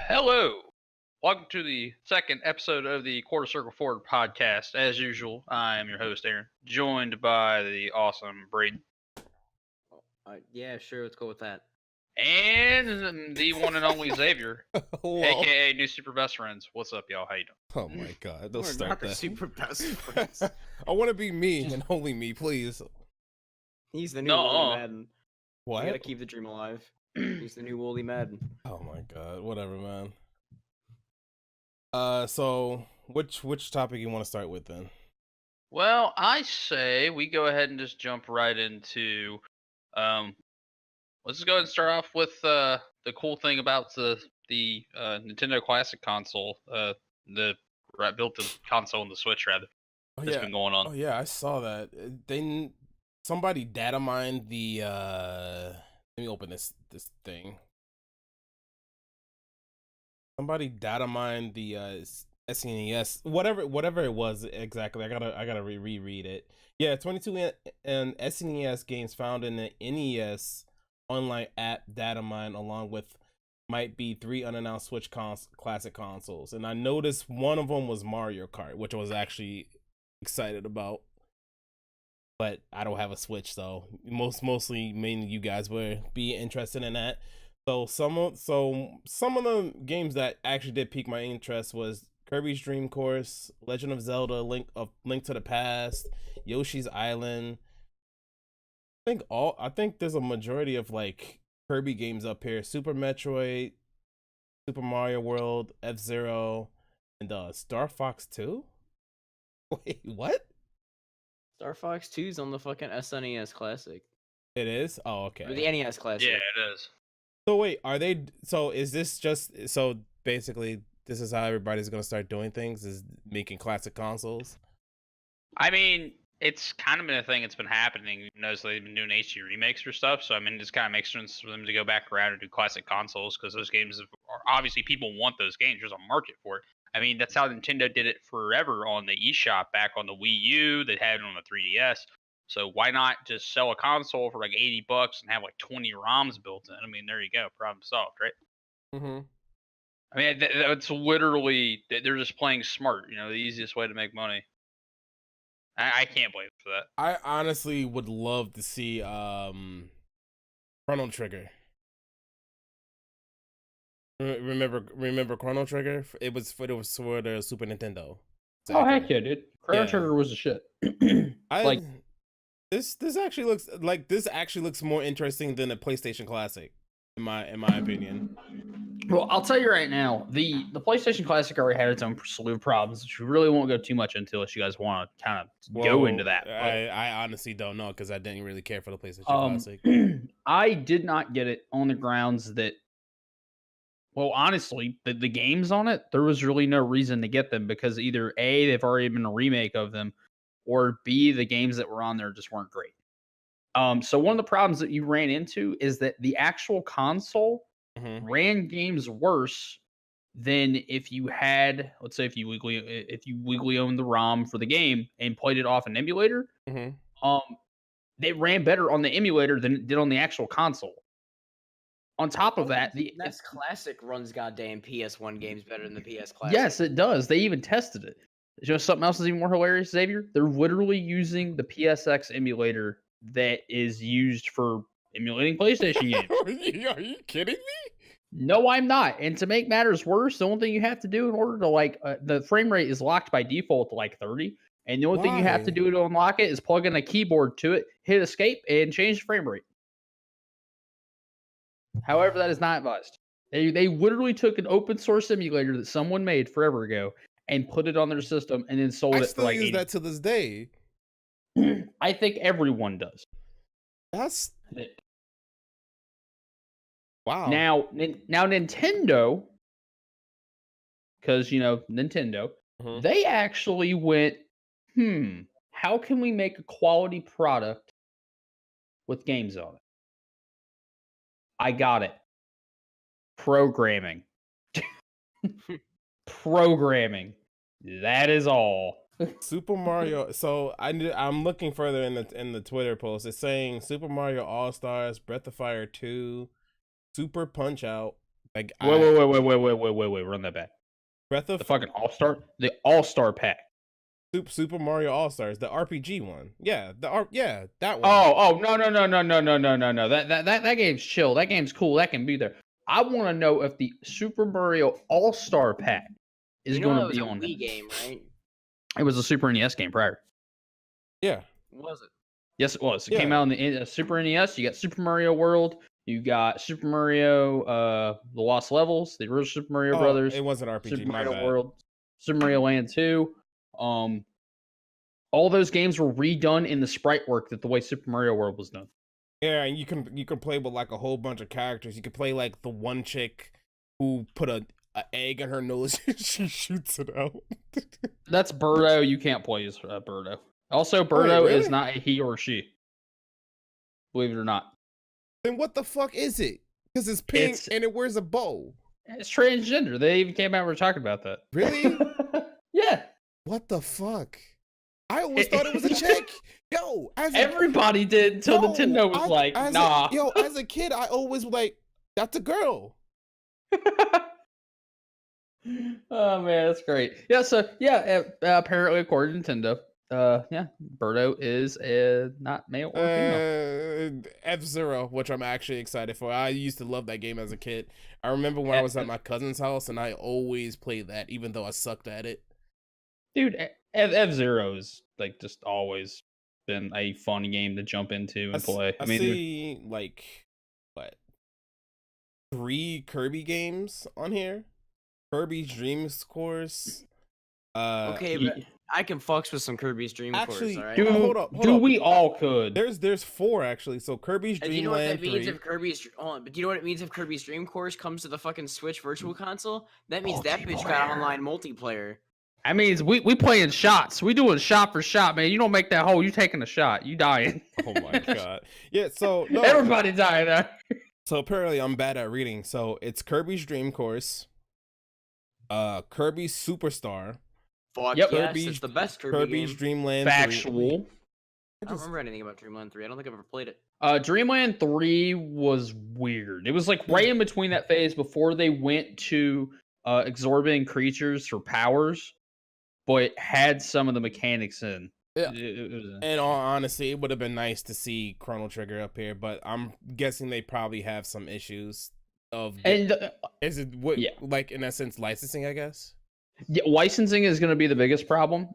Hello. Welcome to the second episode of the Quarter Circle Forward podcast. As usual, I am your host, Aaron, joined by the awesome Braden Yeah, sure. Let's go with that. and the one and only Xavier, Hello. aka New Super Best Friends. What's up, y'all? How you doing? Oh my god, don't We're start not the that. super best friends. I want to be me and only me, please. He's the new No. Wooly Madden. What? We gotta keep the dream alive. He's the new Wooly Madden. Oh my god, whatever, man. So which topic you want to start with then? Well, I say we go ahead and just jump right into. Let's just go ahead and start off with the cool thing about the Nintendo Classic console, the built-in console on the Switch rather. That's been going on. Oh yeah, I saw that. Somebody data mined the let me open this thing. Somebody data mined the SNES, whatever it was exactly. I gotta reread it. Yeah, 22 and SNES games found in the NES online app data mine, along with might be 3 unannounced Switch classic consoles. And I noticed one of them was Mario Kart, which I was actually excited about. But I don't have a Switch, so mostly mainly you guys would be interested in that. So some of the games that actually did pique my interest was Kirby's Dream Course, Legend of Zelda: Link to the Past, Yoshi's Island. I think there's a majority of like Kirby games up here: Super Metroid, Super Mario World, F-Zero, and Star Fox 2. Wait, what? Star Fox 2's on the fucking SNES Classic. It is? Oh, okay. Or the NES Classic. Yeah, it is. So wait, is this just, so basically this is how everybody's gonna start doing things, is making classic consoles? I mean, it's kind of been a thing that's been happening. So they've been doing HD remakes for stuff. So I mean, it just kind of makes sense for them to go back around and do classic consoles because those games are obviously people want those games. There's a market for it. I mean, that's how Nintendo did it forever on the eShop back on the Wii U. They had it on the 3DS. So why not just sell a console for like $80 and have like 20 ROMs built in? I mean, there you go, problem solved, right? Mm-hmm. I mean, it's literally, they're just playing smart. The easiest way to make money. I can't blame them for that. I honestly would love to see Chrono Trigger. Remember Chrono Trigger? It was for the Super Nintendo. Exactly. Oh heck yeah, dude! Chrono Trigger was a shit. This actually looks more interesting than a PlayStation Classic, in my opinion. Well, I'll tell you right now, the PlayStation Classic already had its own slew of problems, which we really won't go too much into unless you guys want to kind of go into that. I honestly don't know because I didn't really care for the PlayStation Classic. I did not get it on the grounds that, well, honestly, the games on it, there was really no reason to get them because either A, they've already been a remake of them, or B, the games that were on there just weren't great. So one of the problems that you ran into is that the actual console ran games worse than if you had, let's say, if you weekly owned the ROM for the game and played it off an emulator. They ran better on the emulator than it did on the actual console. On top of that, the NES Classic runs goddamn PS1 games better than the PS Classic. Yes, it does. They even tested it. You know, something else is even more hilarious, Xavier. They're literally using the PSX emulator that is used for emulating PlayStation games. Are you kidding me? No, I'm not. And to make matters worse, the only thing you have to do in order to the frame rate is locked by default to like 30. And the only thing you have to do to unlock it is plug in a keyboard to it, hit escape, and change the frame rate. However, that is not advised. They literally took an open source emulator that someone made forever ago and put it on their system and then sold it for like 80. I still use that to this day. I think everyone does. That's wow. Now Nintendo, because Nintendo, they actually went, how can we make a quality product with games on it? I got it. Programming. Programming. That is all. Super Mario. So I'm looking further in the Twitter post. It's saying Super Mario All Stars, Breath of Fire 2, Super Punch Out, Like Wait, run that back. Breath of The fucking All-Star pack. Super Mario All Stars, the RPG one. Yeah, that one. No. That game's chill. That game's cool. That can be there. I want to know if the Super Mario All-Star pack is going to be on Wii game, right? It was a Super NES game prior. Yeah. Was it? Yes, it was. It came out on the Super NES. You got Super Mario World. You got Super Mario, the Lost Levels, the original Super Mario Brothers. It wasn't RPG. Super My Mario bad. World, Super Mario Land 2. All those games were redone in the sprite work that the way Super Mario World was done. Yeah, and you can play with like a whole bunch of characters. You could play like the one chick who put a egg in her nose and she shoots it out. That's Birdo. You can't play as Birdo. Also, Birdo is not a he or she. Believe it or not. Then what the fuck is it? Because it's pink and it wears a bow. It's transgender. They even came out and were talking about that. Really? Yeah. What the fuck? I always thought it was a chick. Yo, everybody did until Nintendo was like, nah. As a kid, I always was like, that's a girl. Oh man, that's great. Yeah, so apparently according to Nintendo, Birdo is not male or female. F-Zero, which I'm actually excited for. I used to love that game as a kid. I remember when I was at my cousin's house and I always played that, even though I sucked at it. Dude, F-Zero is like just always been a fun game to jump into and play. I see like what 3 Kirby games on here. Kirby's Dream Course. Okay, but I can fucks with some Kirby's Dream Course. All right? Hold up. We all could. There's 4 actually. So Kirby's Dream Do you know what that means 3. if Kirby's? But do you know what it means if Kirby's Dream Course comes to the fucking Switch Virtual Console? That means that bitch got online multiplayer. That means we playing shots. We doing shot for shot, man. You don't make that hole, you taking a shot. You dying. Oh my god. Yeah. So no. Everybody dying now. So apparently I'm bad at reading. So it's Kirby's Dream Course. Kirby's Superstar. Fuck yes, it's the best Kirby's game. Dreamland Factual. 3. I don't remember anything about Dreamland 3. I don't think I've ever played it. Dreamland 3 was weird. It was like right in between that phase before they went to exorbitant creatures for powers, but it had some of the mechanics in. Yeah. In all honesty, it would have been nice to see Chrono Trigger up here, but I'm guessing they probably have some issues of is it what like in essence licensing, I guess? Yeah, licensing is going to be the biggest problem.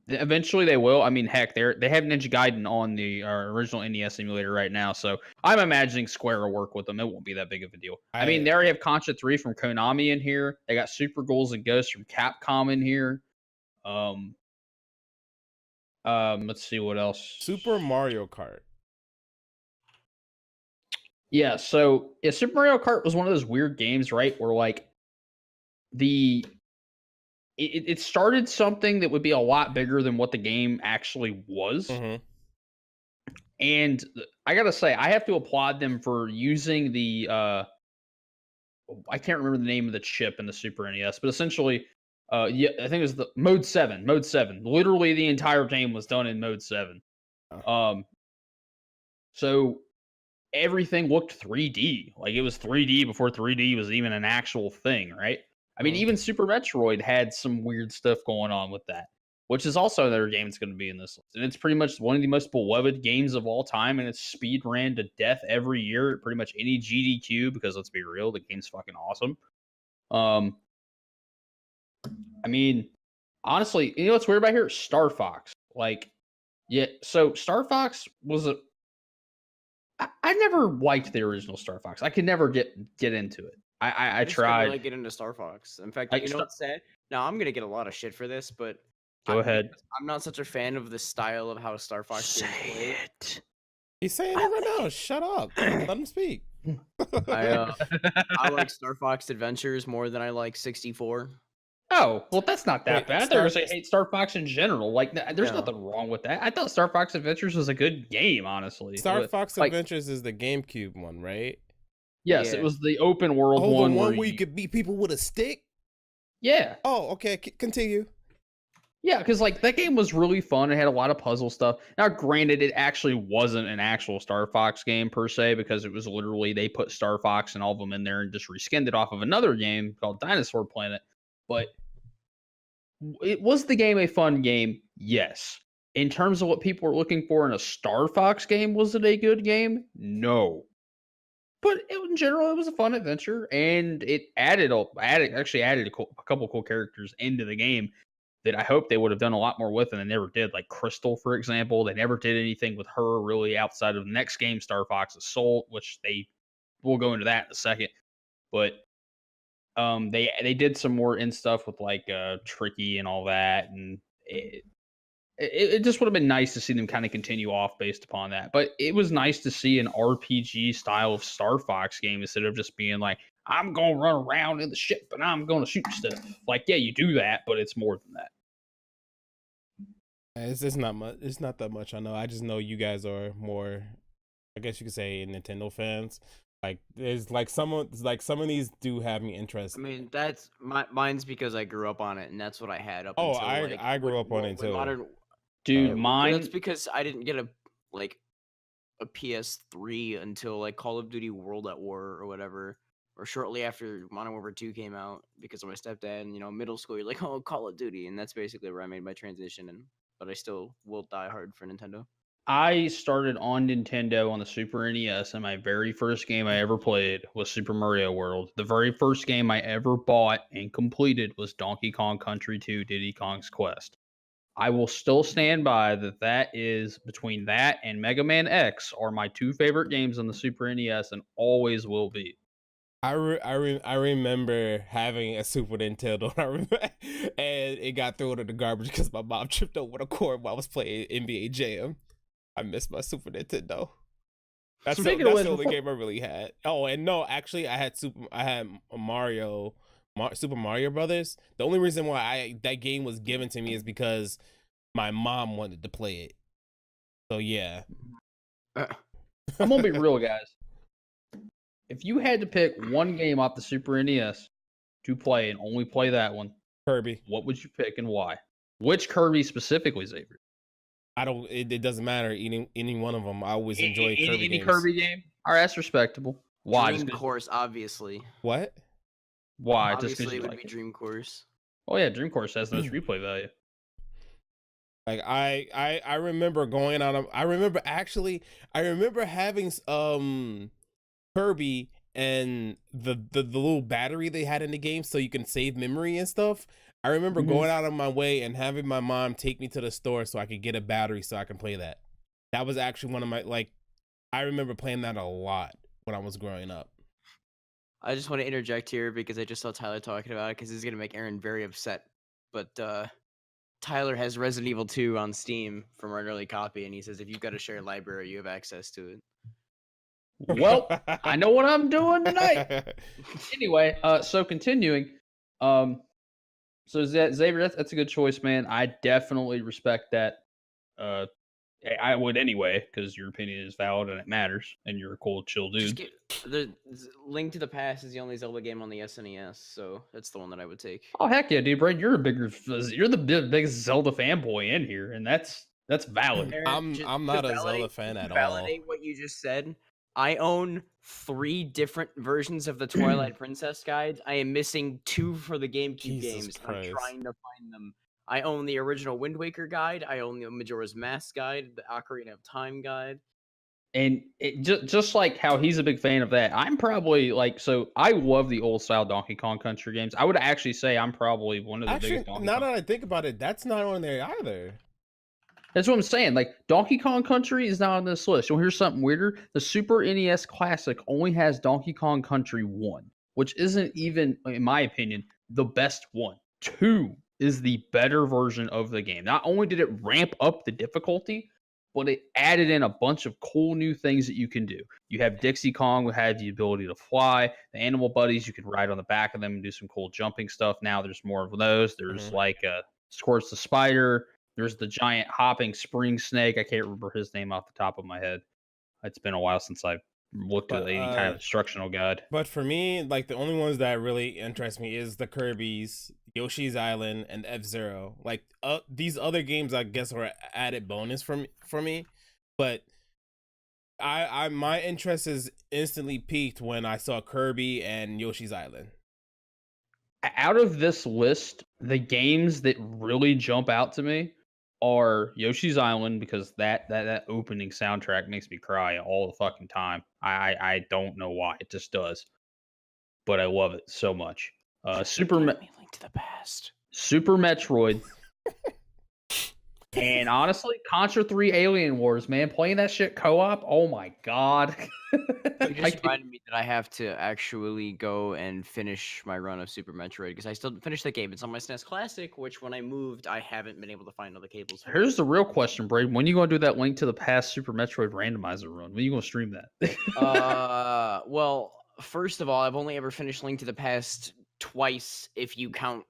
Eventually they will. I mean, heck, they have Ninja Gaiden on the original NES emulator right now, so I'm imagining Square will work with them. It won't be that big of a deal. I mean, they already have Contra 3 from Konami in here. They got Super Ghouls and Ghosts from Capcom in here. Let's see what else. Super Mario Kart. Yeah, so Super Mario Kart was one of those weird games, right? Where like it started something that would be a lot bigger than what the game actually was. Mm-hmm. And I gotta say, I have to applaud them for using the I can't remember the name of the chip in the Super NES, but essentially, I think it was the Mode 7. Mode 7. Literally the entire game was done in Mode 7. So everything looked 3D. Like it was 3D before 3D was even an actual thing, right? I mean, even Super Metroid had some weird stuff going on with that, which is also another game that's going to be in this list. And it's pretty much one of the most beloved games of all time, and it's speed ran to death every year at pretty much any GDQ, because let's be real, the game's fucking awesome. I mean, honestly, you know what's weird about here? Star Fox. Like, yeah, so Star Fox was I never liked the original Star Fox. I could never get into it. I tried. Really get into Star Fox. In fact, you know what's sad? Now I'm gonna get a lot of shit for this, but go ahead. I'm not such a fan of the style of how Star Fox games play. He's saying it right now. Shut up. Let him speak. I like Star Fox Adventures more than I like 64. Oh, well, that's not that bad. I thought you were saying hate Star Fox in general. Like, there's nothing wrong with that. I thought Star Fox Adventures was a good game, honestly. Star Fox Adventures is the GameCube one, right? Yes, it was the open world one. The one where you could beat people with a stick? Yeah. Oh, okay. Continue. Yeah, because like that game was really fun. It had a lot of puzzle stuff. Now, granted, it actually wasn't an actual Star Fox game per se, because it was literally they put Star Fox and all of them in there and just reskinned it off of another game called Dinosaur Planet. But it was the game a fun game? Yes. In terms of what people were looking for in a Star Fox game, was it a good game? No. But in general, it was a fun adventure, and it added a couple cool characters into the game that I hope they would have done a lot more with, and they never did. Like Crystal, for example, they never did anything with her really outside of the next game, Star Fox Assault, which we'll go into that in a second. But they did some more in stuff with like Tricky and all that, and it just would have been nice to see them kind of continue off based upon that. But it was nice to see an RPG style of Star Fox game instead of just being like, I'm going to run around in the ship and I'm going to shoot stuff. Like, yeah, you do that, but it's more than that. It's not much. It's not that much. I know. I just know you guys are more, I guess you could say, Nintendo fans. Like there's like some of these do have me I interested. mean, that's mine's because I grew up on it, and that's what I had up Oh, until like I grew up on it when too. Dude, Well, mine. that's because I didn't get a PS3 until like Call of Duty World at War or whatever, or shortly after Modern Warfare 2 came out because of my stepdad. And middle school, you're like, oh, Call of Duty, and that's basically where I made my transition. But I still will die hard for Nintendo. I started on Nintendo on the Super NES, and my very first game I ever played was Super Mario World. The very first game I ever bought and completed was Donkey Kong Country 2 Diddy Kong's Quest. I will still stand by that is between that and Mega Man X are my two favorite games on the Super NES and always will be. I remember having a Super Nintendo, and it got thrown in the garbage because my mom tripped over the cord while I was playing NBA Jam. I missed my Super Nintendo. That's the only game I really had. Oh, and no, actually, I had Super Mario Brothers. The only reason why that game was given to me is because my mom wanted to play it. So yeah. I'm gonna be real, guys. If you had to pick one game off the Super NES to play and only play that one, Kirby, what would you pick and why? Which Kirby specifically, Xavier? It doesn't matter. Any one of them. I always enjoy Kirby games. Kirby game. All right, that's respectable. Why? Dream Course, obviously. What? Why? Obviously, it would be Dream Course. Oh yeah, Dream Course has the most replay value. Like I remember going on. I remember having Kirby and the little battery they had in the game so you can save memory and stuff. I remember going out of my way and having my mom take me to the store so I could get a battery so I can play that. That was actually one of my I remember playing that a lot when I was growing up. I just want to interject here because I just saw Tyler talking about it because it's gonna make Aaron very upset. But Tyler has Resident Evil 2 on Steam from an early copy, and he says if you've got a shared library, you have access to it. Well, I know what I'm doing tonight. Anyway, so continuing, so Xavier, that's a good choice, man. I definitely respect that. I would anyway, because your opinion is valid and it matters, and you're a cool, chill dude. The Link to the Past is the only Zelda game on the SNES, so that's the one that I would take. Oh heck yeah, dude, Braden, you're the biggest Zelda fanboy in here, and that's valid. I'm not a Zelda fan at all. Validate what you just said. I own 3 different versions of the Twilight Princess guides. I am missing 2 for the GameCube games. I'm trying to find them. I own the original Wind Waker guide. I own the Majora's Mask guide, the Ocarina of Time guide. And it just like how he's a big fan of that, I'm probably so I love the old style Donkey Kong Country games. I would actually say I'm probably one of the biggest Donkey Kong. Now that I think about it, that's not on there either. That's what I'm saying. Like Donkey Kong Country is not on this list. You'll hear something weirder. The Super NES Classic only has Donkey Kong Country 1, which isn't even, in my opinion, the best one. 2 is the better version of the game. Not only did it ramp up the difficulty, but it added in a bunch of cool new things that you can do. You have Dixie Kong, who had the ability to fly. The animal buddies, you could ride on the back of them and do some cool jumping stuff. Now there's more of those. There's Squirts the Spider. There's the giant hopping spring snake. I can't remember his name off the top of my head. It's been a while since I looked at any kind of instructional guide. But for me, the only ones that really interest me is the Kirby's, Yoshi's Island, and F-Zero. Like these other games, I guess, were added bonus for me, but I my interest is instantly peaked when I saw Kirby and Yoshi's Island. Out of this list, the games that really jump out to me are Yoshi's Island, because that opening soundtrack makes me cry all the fucking time. I don't know why, it just does, but I love it so much. Link to the Past. Super Metroid. And honestly, Contra 3 Alien Wars, man, playing that shit co-op, oh my god. You just reminded me that I have to actually go and finish my run of Super Metroid, because I still didn't finish the game. It's on my SNES Classic, which when I moved, I haven't been able to find all the cables for. Here's the real question, Braden. When you gonna do that Link to the Past Super Metroid randomizer run? When you gonna stream that? Well, first of all, I've only ever finished Link to the Past twice, if you count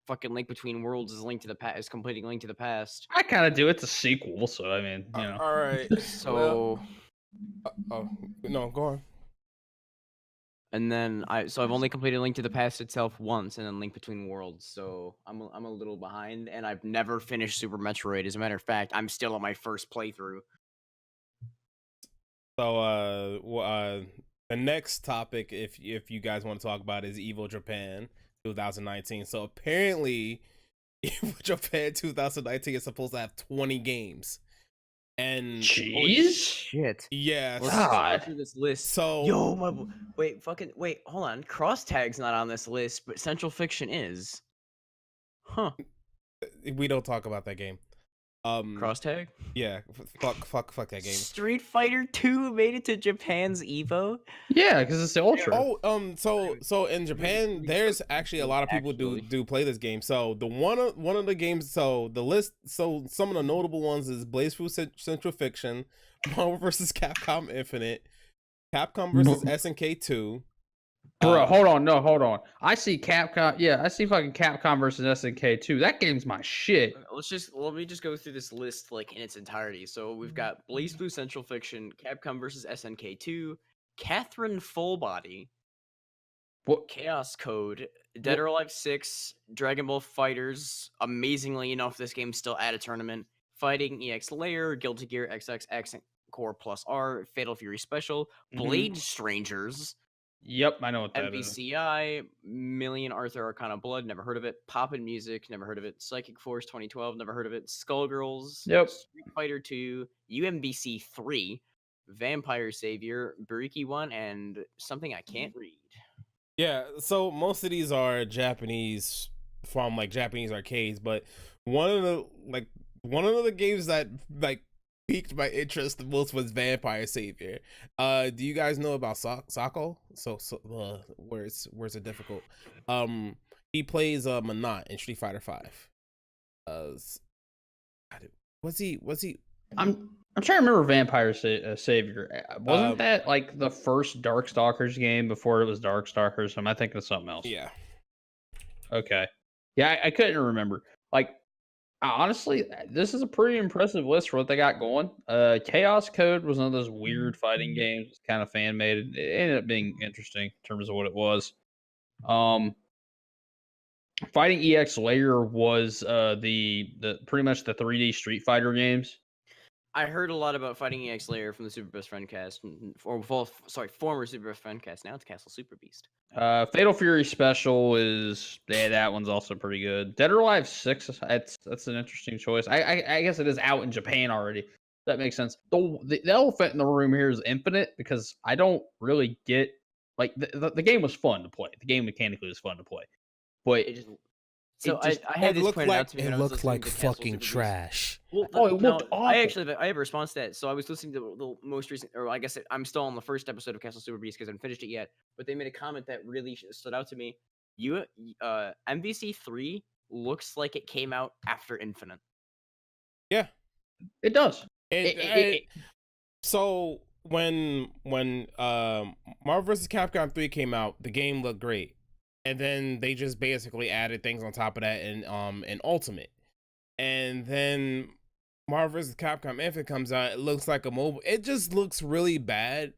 fucking Link Between Worlds as Link to the Past, as completing Link to the Past. I kind of do. It's a sequel, so I mean, you know. All right. So, Oh no, go on. and then I've only completed Link to the Past itself once, and then Link Between Worlds. So I'm a little behind, and I've never finished Super Metroid. As a matter of fact, I'm still on my first playthrough. So the next topic, if you guys want to talk about, is Evo Japan 2019. So apparently, Evo Japan 2019 is supposed to have 20 games, and Jeez. Shit. yeah, Let's so- go through this list. so Yo, wait, hold on. Cross Tag's not on this list, but Central Fiction is. Huh. we don't talk about that game. Cross Tag? Yeah, fuck that game. Street Fighter 2 made it to Japan's Evo? Yeah, because it's the Ultra. Oh, so in Japan, there's actually a lot of people do play this game. So the one of the games, so the list, so some of the notable ones is Blaze Through Central Fiction, Marvel vs. Capcom Infinite, Capcom vs. SNK 2. Bro, hold on. I see Capcom. Yeah, I see fucking Capcom versus SNK 2. That game's my shit. Let me just go through this list like in its entirety. So we've got Blaze Blue Central Fiction, Capcom versus SNK 2, Catherine Full Body, What? Chaos Code, Dead or Alive 6, Dragon Ball Fighters. Amazingly enough, this game's still at a tournament. Fighting EX Layer, Guilty Gear XXX Core Plus R, Fatal Fury Special, Blade Strangers. Yep, I know what that is. MVCI, Million Arthur Arcana Blood, never heard of it. Poppin' Music, never heard of it. Psychic Force 2012, never heard of it. Skullgirls, Yep. Street Fighter 2, UMBC 3, Vampire Savior, Buriki 1, and something I can't read. Yeah, so most of these are Japanese, from like Japanese arcades, but one of the games that like piqued my interest the most was Vampire Savior. Do you guys know about Sako? Words are difficult. He plays Manat in Street Fighter 5. Was he? I'm trying to remember Vampire Savior. Wasn't that like the first Darkstalkers game before it was Darkstalkers? Am I thinking of something else? Yeah. Okay. Yeah, I couldn't remember. Like, honestly, this is a pretty impressive list for what they got going. Chaos Code was one of those weird fighting games. It's kind of fan made. It ended up being interesting in terms of what it was. Fighting EX Layer was the pretty much the 3D Street Fighter games. I heard a lot about Fighting EX Layer from the Super Best Friend cast, former Super Best Friend cast. Now it's Castle Super Beast. Fatal Fury Special is that one's also pretty good. Dead or Alive 6, that's an interesting choice. I guess it is out in Japan already. That makes sense. The elephant in the room here is Infinite, because I don't really get like the game was fun to play. The game mechanically was fun to play, but I had this pointed out to me. It when I was looked listening like to Castle fucking Super Beast. trash. Well, it looked awful. I have a response to that. So I was listening to the most recent, or I guess I'm still on the first episode of Castle Super Beast because I haven't finished it yet. But they made a comment that really stood out to me. MVC 3 looks like it came out after Infinite. Yeah, it does. So when Marvel vs. Capcom 3 came out, the game looked great. And then they just basically added things on top of that in Ultimate. And then Marvel vs. Capcom Infinite comes out, it looks like a mobile. It just looks really bad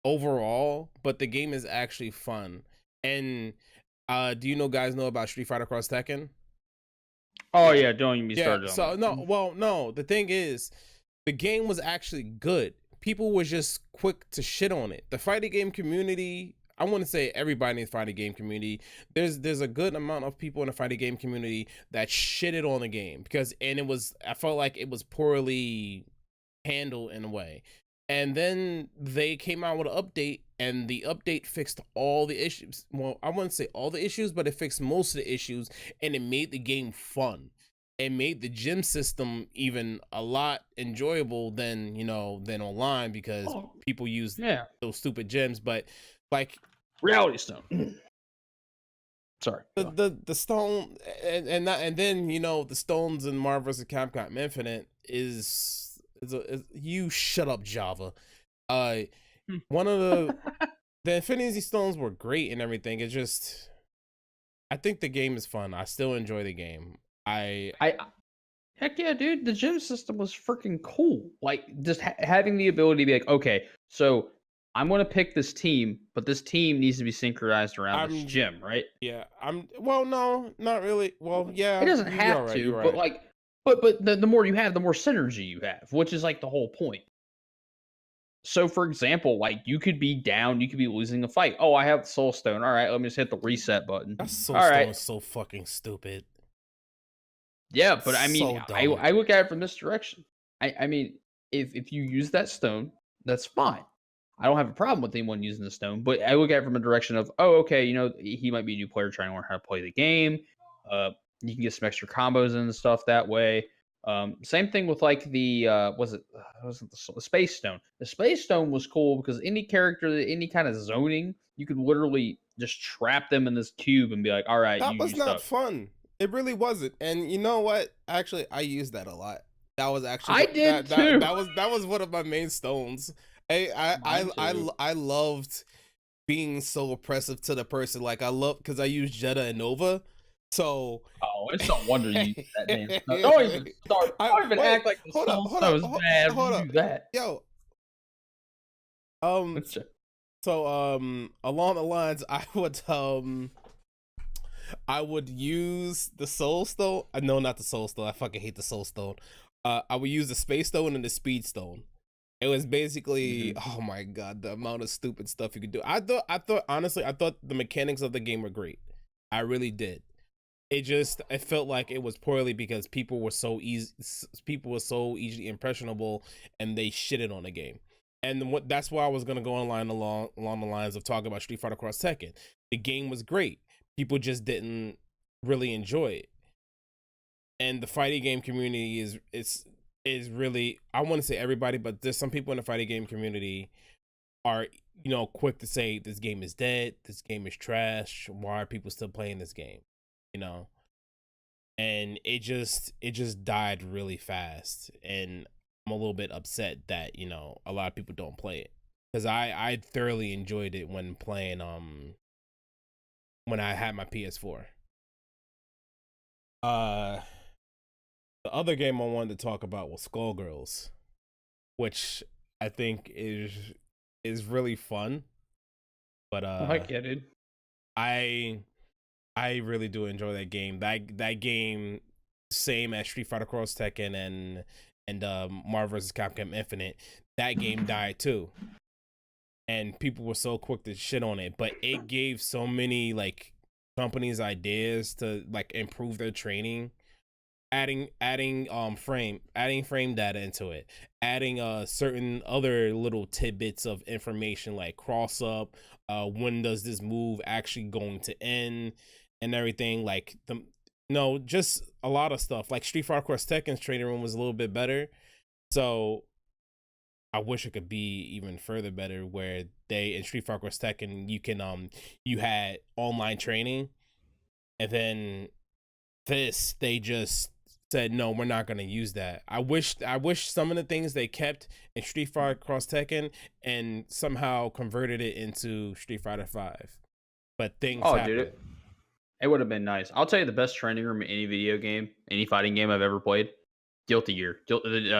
overall, but the game is actually fun. And Do you guys know about Street Fighter Cross Tekken? Oh yeah, don't even be Yeah. started on So that. no. The thing is, the game was actually good. People were just quick to shit on it. The fighting game community, I want to say everybody in the fighting game community, there's a good amount of people in the fighting game community that shitted on the game I felt like it was poorly handled in a way. And then they came out with an update, and the update fixed all the issues. Well, I wouldn't say all the issues, but it fixed most of the issues, and it made the game fun. It made the gym system even a lot enjoyable than than online, because people use those stupid gyms. But like Reality Stone. Sorry. The stone and then the stones in Marvel vs. Capcom Infinite is you shut up, Java. One of the Infinity Stones were great and everything. It's just, I think the game is fun. I still enjoy the game. Heck yeah, dude. The gym system was freaking cool. Like, just having the ability to be like, okay, so I'm going to pick this team, but this team needs to be synchronized around this gym, right? Yeah. Well, no, not really. Well, yeah. It doesn't have to, but like, but the more you have, the more synergy you have, which is like the whole point. So, for example, like, you could be down, you could be losing a fight. Oh, I have the Soul Stone. All right, let me just hit the reset button. That Soul Stone is so fucking stupid. Yeah, but I mean, I look at it from this direction. I mean, if you use that stone, that's fine. I don't have a problem with anyone using the stone, but I look at it from a direction of, oh, okay, he might be a new player trying to learn how to play the game. You can get some extra combos and stuff that way. Same thing with like the wasn't the Space Stone. The Space Stone was cool because any character, any kind of zoning, you could literally just trap them in this cube and be like, all right, that was not fun. It really wasn't. And you know what? Actually, I used that a lot. That was actually I did too. That was one of my main stones. I loved being so oppressive to the person. Like, because I used Jetta and Nova. So it's no wonder you use that name. Don't even start. Don't even act like the Soul Stone is bad. You do that. Yo. So along the lines, I would use the Soul Stone. No, not the Soul Stone. I fucking hate the Soul Stone. I would use the Space Stone and the Speed Stone. It was basically, oh my god, the amount of stupid stuff you could do. I thought honestly, I thought the mechanics of the game were great. I really did. It felt like it was poorly because people were so easily impressionable, and they shitted on the game. And that's why I was gonna go along the lines of talking about Street Fighter Cross Tekken. The game was great. People just didn't really enjoy it. And the fighting game community is really, I want to say everybody, but there's some people in the fighting game community are quick to say this game is dead, this game is trash, why are people still playing this game? And it just died really fast, and I'm a little bit upset that a lot of people don't play it, because I thoroughly enjoyed it when playing when I had my PS4. The other game I wanted to talk about was Skullgirls, which I think is really fun. But I get it. I really do enjoy that game. That game, same as Street Fighter Cross Tekken and Marvel vs. Capcom Infinite, that game died too. And people were so quick to shit on it, but it gave so many like companies ideas to like improve their training, adding frame data into it, adding certain other little tidbits of information like cross up, when does this move actually going to end, and everything, like just a lot of stuff. Like Street Fighter Cross Tekken's training room was a little bit better, so I wish it could be even further better, where in Street Fighter Cross Tekken you had online training, and then they just said no, we're not gonna use that. I wish some of the things they kept in Street Fighter Cross Tekken and somehow converted it into Street Fighter 5. But things happened. Dude, it would have been nice. I'll tell you the best training room in any video game, any fighting game I've ever played. Guilty Gear,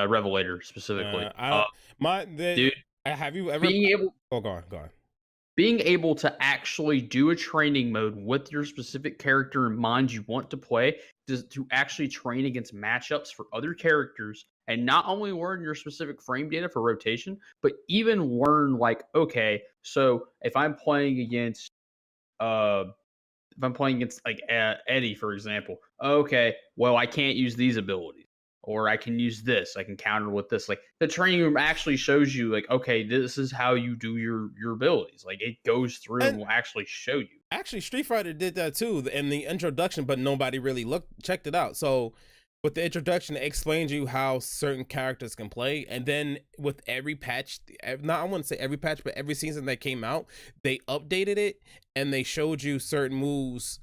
Revelator specifically. Dude, have you ever? Being able, go on. being able to actually do a training mode with your specific character in mind you want to play, to actually train against matchups for other characters, and not only learn your specific frame data for rotation, but even learn like, okay, so if I'm playing against like Eddie, for example, okay, well, I can't use these abilities, or I can use this. I can counter with this. Like the training room actually shows you, like, okay, this is how you do your abilities. Like it goes through and will actually show you. Actually, Street Fighter did that too in the introduction, but nobody really checked it out. So with the introduction, it explains you how certain characters can play, and then with every patch, not I wouldn't say every patch, but every season that came out, they updated it and they showed you certain moves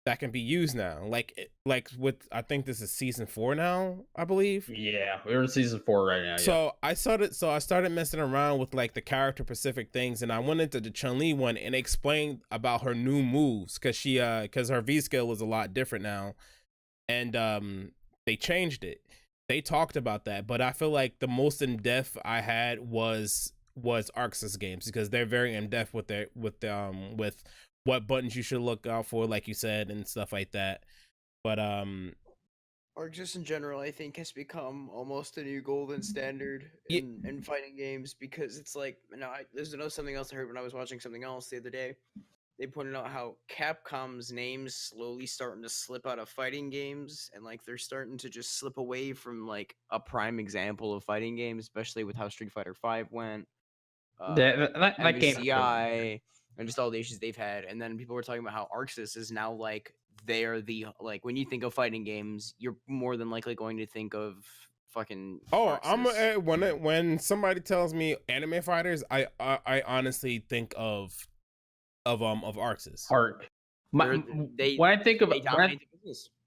that can be used now. Like with, I think this is season 4 now, I believe. Yeah, we're in season 4 right now. So I started messing around with like the character specific things, and I went into the Chun-Li one and explained about her new moves, because her V skill was a lot different now, and they changed it. They talked about that, but I feel like the most in depth I had was Arxis games, because they're very in depth with what buttons you should look out for, like you said, and stuff like that. But or just in general, I think has become almost a new golden standard in fighting games, because it's like, there's something else I heard when I was watching something else the other day. They pointed out how Capcom's names slowly starting to slip out of fighting games, and like they're starting to just slip away from like a prime example of fighting games, especially with how Street Fighter V went, That game, MVCI, and just all the issues they've had. And then people were talking about how Arxis is now like, they're the, like, when you think of fighting games, you're more than likely going to think of fucking Arxis. When somebody tells me anime fighters, I honestly think of Arxis. When I think of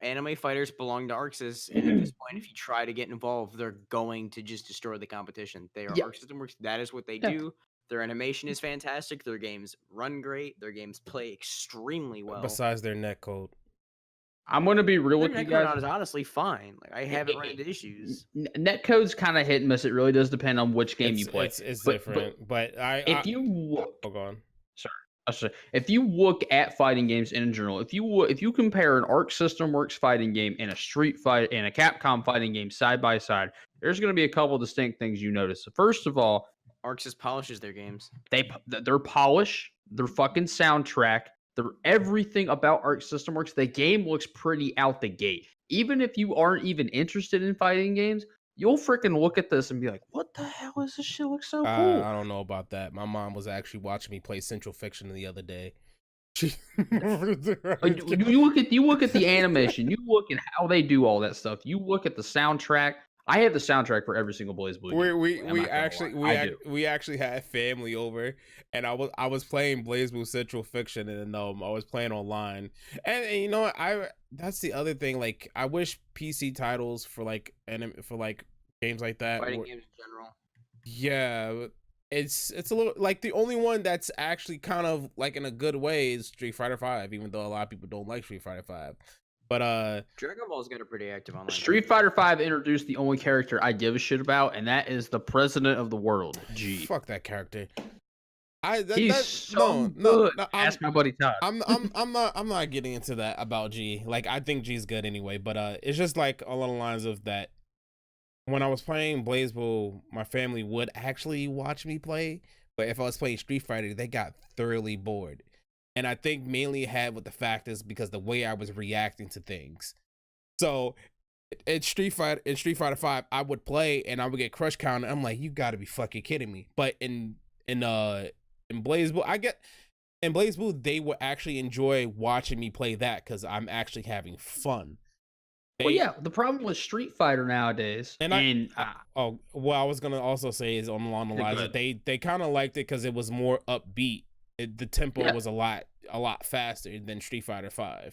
anime fighters belong to Arxis, and at this point, if you try to get involved, they're going to just destroy the competition. They are Arc System Works. That is what they do. Their animation is fantastic. Their games run great. Their games play extremely well. Besides their netcode, I'm going to be real with you guys. Is honestly fine. Like I haven't run into issues. Netcode's kind of hit and miss. It really does depend on which game you play. It's different. But if you go on. Sorry. If you look at fighting games in general, if you compare an Arc System Works fighting game and a Street Fight and a Capcom fighting game side by side, there's going to be a couple distinct things you notice. First of all, Arxis polishes their games. Their polish, their fucking soundtrack, their everything about Arc System Works. The game looks pretty out the gate. Even if you aren't even interested in fighting games, you'll freaking look at this and be like, what the hell is this shit? Looks so cool. I don't know about that. My mom was actually watching me play Central Fiction the other day. You look at the animation, you look at how they do all that stuff, you look at the soundtrack. I have the soundtrack for every single Blaze Blue. We actually had family over, and I was playing Blaze Blue Central Fiction, and I was playing online. And you know what, that's the other thing. Like, I wish PC titles for like games like that, fighting games in general. Yeah, it's a little like the only one that's actually kind of like in a good way is Street Fighter V, even though a lot of people don't like Street Fighter V. But Dragon Ball's got a pretty active online. Street Fighter V introduced the only character I give a shit about, and that is the president of the world. G. Fuck that character. He's so good. Ask my buddy Todd. I'm not getting into that about G. Like, I think G's good anyway, but it's just like along the lines of that. When I was playing BlazBlue, my family would actually watch me play, but if I was playing Street Fighter, they got thoroughly bored. And I think mainly it had with the fact is because the way I was reacting to things. So in Street Fighter V, I would play and I would get crush counted. I'm like, you gotta be fucking kidding me. But in BlazBlue, in BlazBlue, they would actually enjoy watching me play that because I'm actually having fun. The problem with Street Fighter nowadays, I was gonna also say is along the lines that they kind of liked it because it was more upbeat. The tempo was a lot faster than Street Fighter V.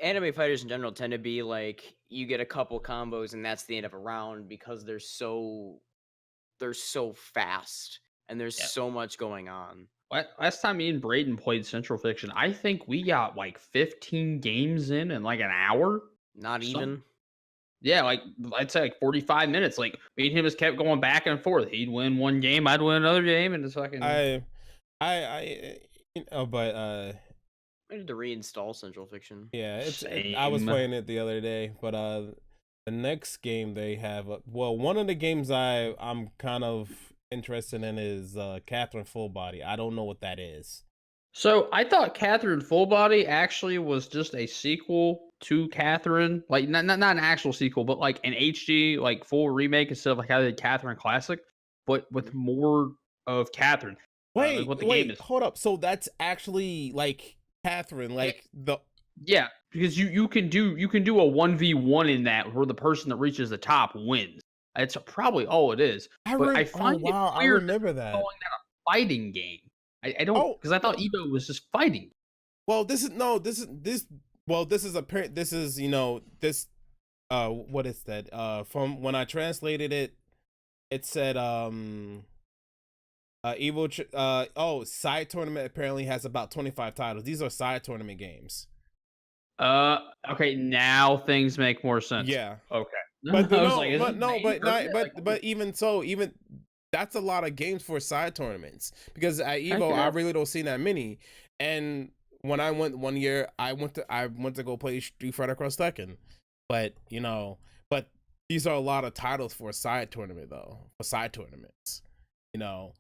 Anime fighters in general tend to be like, you get a couple combos and that's the end of a round because they're so fast and there's so much going on. Last time me and Braden played Central Fiction, I think we got like 15 games in like an hour. Not even. Yeah, like I'd say like 45 minutes. Like me and him just kept going back and forth. He'd win one game, I'd win another game, and it's fucking. I but I need to reinstall Central Fiction. yeah, I was Same. playing it the other day, but the next game they have, well, one of the games I'm kind of interested in is Catherine Full Body. I don't know what that is. So I thought Catherine Full Body actually was just a sequel to Catherine, like not an actual sequel, but like an HD like full remake instead of like how they did Catherine Classic, but with more of Catherine. Like what the game is. Hold up. So that's actually like Catherine, like the Yeah, because you can do a 1v1 in that where the person that reaches the top wins. It's probably all it is. But I find it I weird remember that. calling that a fighting game. I don't, Oh, because I thought Evo was just fighting. well, this is what is that? From when I translated it, it said side tournament apparently has about 25 titles. These are side tournament games. Okay, now things make more sense. Yeah. Okay. But I was like, but even so, even that's a lot of games for side tournaments, because at Evo I really don't see that many. And when I went one year, I went to go play Street Fighter Cross Tekken, but but these are a lot of titles for a side tournament though, for side tournaments, and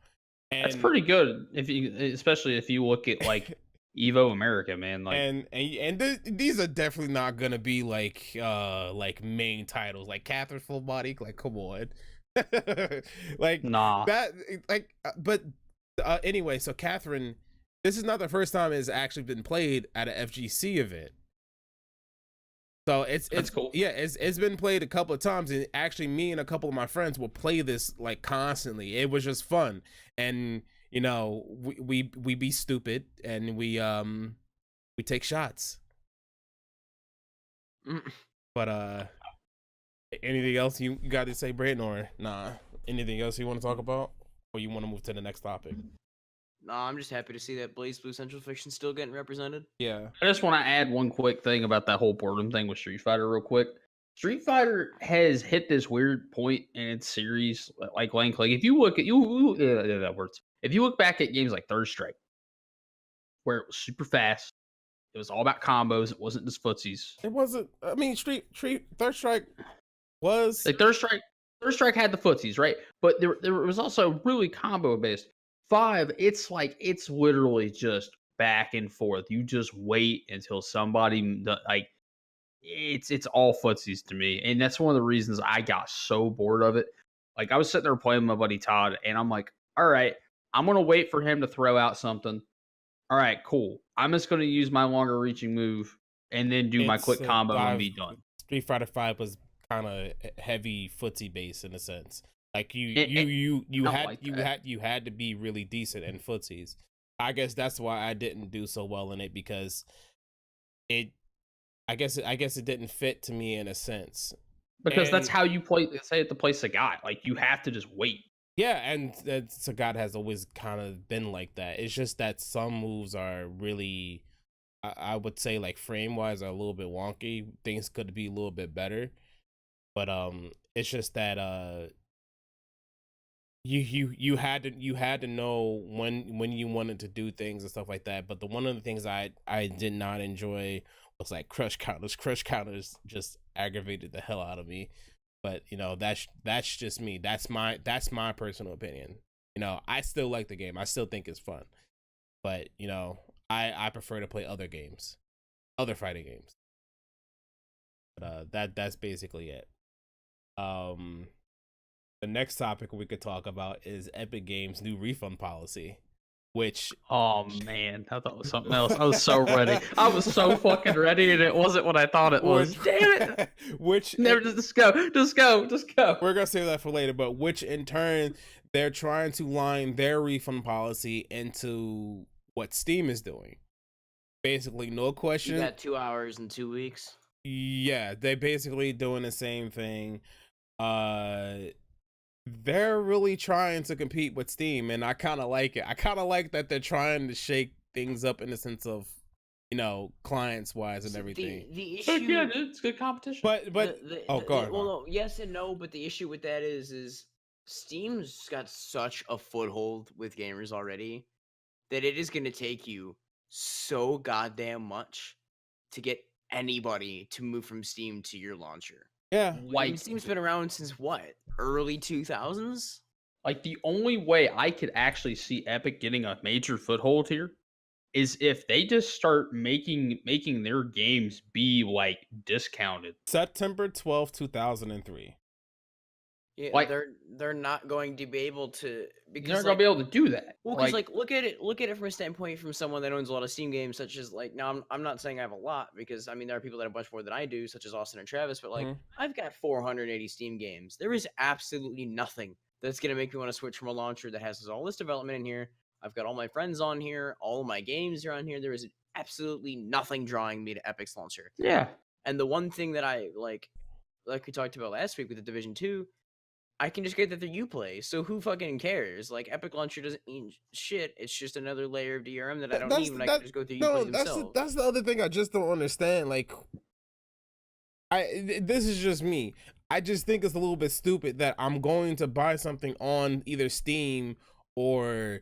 that's pretty good especially if you look at like Evo America, man. Like, these are definitely not gonna be like main titles like Catherine Full Body. Like, come on. Like, nah. That like but anyway, so Catherine, this is not the first time it's actually been played at an FGC event. So it's cool. Yeah, it's been played a couple of times, and actually me and a couple of my friends will play this like constantly. It was just fun, and we be stupid, and we take shots. But anything else you got to say, Braden, or nah? Anything else you want to talk about, or you want to move to the next topic? No, I'm just happy to see that Blaze Blue Central Fiction still getting represented. Yeah. I just want to add one quick thing about that whole boredom thing with Street Fighter real quick. Street Fighter has hit this weird point in its series, like Link. Like, if you look at that words. If you look back at games like Third Strike, where it was super fast, it was all about combos. It wasn't just footsies. It wasn't. I mean, Third Strike was like Third Strike had the footsies, right? But there was also really combo based. 5, it's literally just back and forth. You just wait until somebody like it's all footsies to me, and that's one of the reasons I got so bored of it. Like, I was sitting there playing with my buddy Todd, and I'm like, all right, I'm gonna wait for him to throw out something. All right, cool. I'm just gonna use my longer reaching move and then do my quick combo and be done. Street Fighter 5 was kind of heavy footsie based in a sense. Like you had to be really decent in footsies. I guess that's why I didn't do so well in it, because I guess it didn't fit to me in a sense. Because that's how you play. Say at the place a guy, like, you have to just wait. Yeah, and Sagat has always kind of been like that. It's just that some moves are really, I would say, like, frame wise, are a little bit wonky. Things could be a little bit better, but it's just that you had to know when you wanted to do things and stuff like that. But one of the things I did not enjoy was like crush counters. Crush counters just aggravated the hell out of me. But that's just me. That's my personal opinion. I still like the game. I still think it's fun. But I prefer to play other games, other fighting games. But that's basically it. The next topic we could talk about is Epic Games' new refund policy, which, oh man, I thought it was something else. I was so ready. I was so fucking ready, and it wasn't what I thought it was. Damn it! Which never just go. We're gonna save that for later. But which in turn, they're trying to line their refund policy into what Steam is doing. Basically, no question. You got 2 hours in 2 weeks. Yeah, they're basically doing the same thing. They're really trying to compete with Steam, and I kind of like it. I kind of like that they're trying to shake things up in the sense of, clients wise and everything. The issue, yeah, it's good competition. But go on. Well, no, yes and no, but the issue with that is Steam's got such a foothold with gamers already that it is going to take you so goddamn much to get anybody to move from Steam to your launcher. Yeah. I mean, Like, Steam's been around since what? Early 2000s? like the only way I could actually see Epic getting a major foothold here is if they just start making their games be like discounted. September 12th, 2003. Yeah, Like- they're not going to be able to You're because not gonna be able to do that. well, because look at it from a standpoint from someone that owns a lot of Steam games, such as like now I'm not saying I have a lot because I mean there are people that have much more than I do, such as Austin and Travis, but like Mhm. I've got 480 Steam games. There is absolutely nothing that's gonna make me want to switch from a launcher that has all this development in here. I've got all my friends on here, all of my games are on here. There is absolutely nothing drawing me to Epic's launcher. yeah, And the one thing that I like we talked about last week with the Division 2, I can just get that through Uplay. So who fucking cares? Like Epic Launcher doesn't mean shit. It's just another layer of DRM that I don't need when I can just go through No, Uplay that's themselves. that's the other thing I just don't understand. Like, this is just me. I just think it's a little bit stupid that I'm going to buy something on either Steam or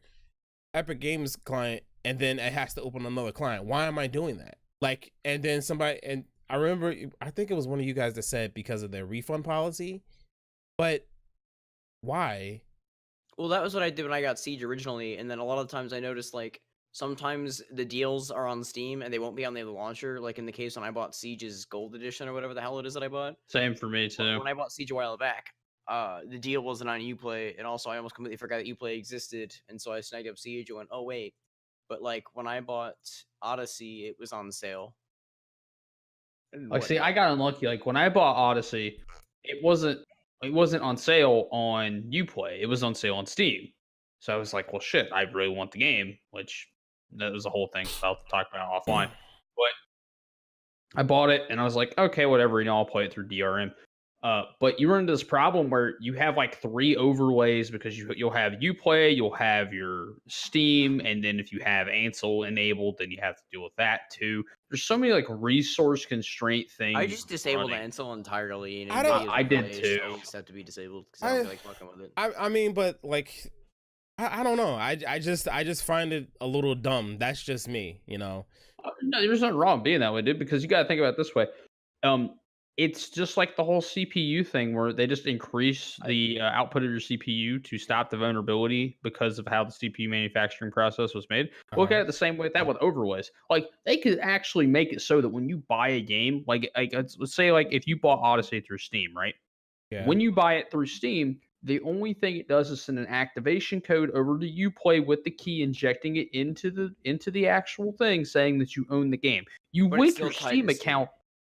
Epic Games client, and then it has to open another client. Why am I doing that? Like, and then somebody, and I remember, I think it was one of you guys that said because of their refund policy, but why? Well, that was what I did when I got Siege originally, and then a lot of times I noticed like sometimes the deals are on Steam and they won't be on the other launcher. Like in the case when I bought Siege's Gold Edition or whatever the hell it is that I bought. same for me too. When I bought Siege a while back, the deal wasn't on Uplay, and also I almost completely forgot that Uplay existed, and so I snagged up Siege and went, oh wait. But like when I bought Odyssey, it was on sale. And Like, see, whatnot. I got unlucky. Like when I bought Odyssey, it wasn't on sale on Uplay. It was on sale on Steam. So I was like, well, shit, I really want the game, which that was the whole thing. I'll talk about it offline. But I bought it and I was like, okay, whatever, I'll play it through DRM. But you run into this problem where you have like 3 overlays because you'll have Uplay, you'll have your Steam, and then if you have Ansel enabled, then you have to deal with that too. There's so many like resource constraint things. I just disabled running. Ansel entirely. And I don't- I did too. Always have to be disabled because I don't feel like fucking with it. I mean, but like, I don't know. I just find it a little dumb. That's just me, you know. No, there's nothing wrong being that way, dude. Because you got to think about it this way. It's just like the whole CPU thing where they just increase the output of your CPU to stop the vulnerability because of how the CPU manufacturing process was made. Look at it the same way with that with overlays. Like they could actually make it so that when you buy a game, like let's say like if you bought Odyssey through Steam, right? Yeah. When you buy it through Steam, the only thing it does is send an activation code over to Uplay with the key, injecting it into the actual thing, saying that you own the game. You But it's link still your tied Steam to Steam. account.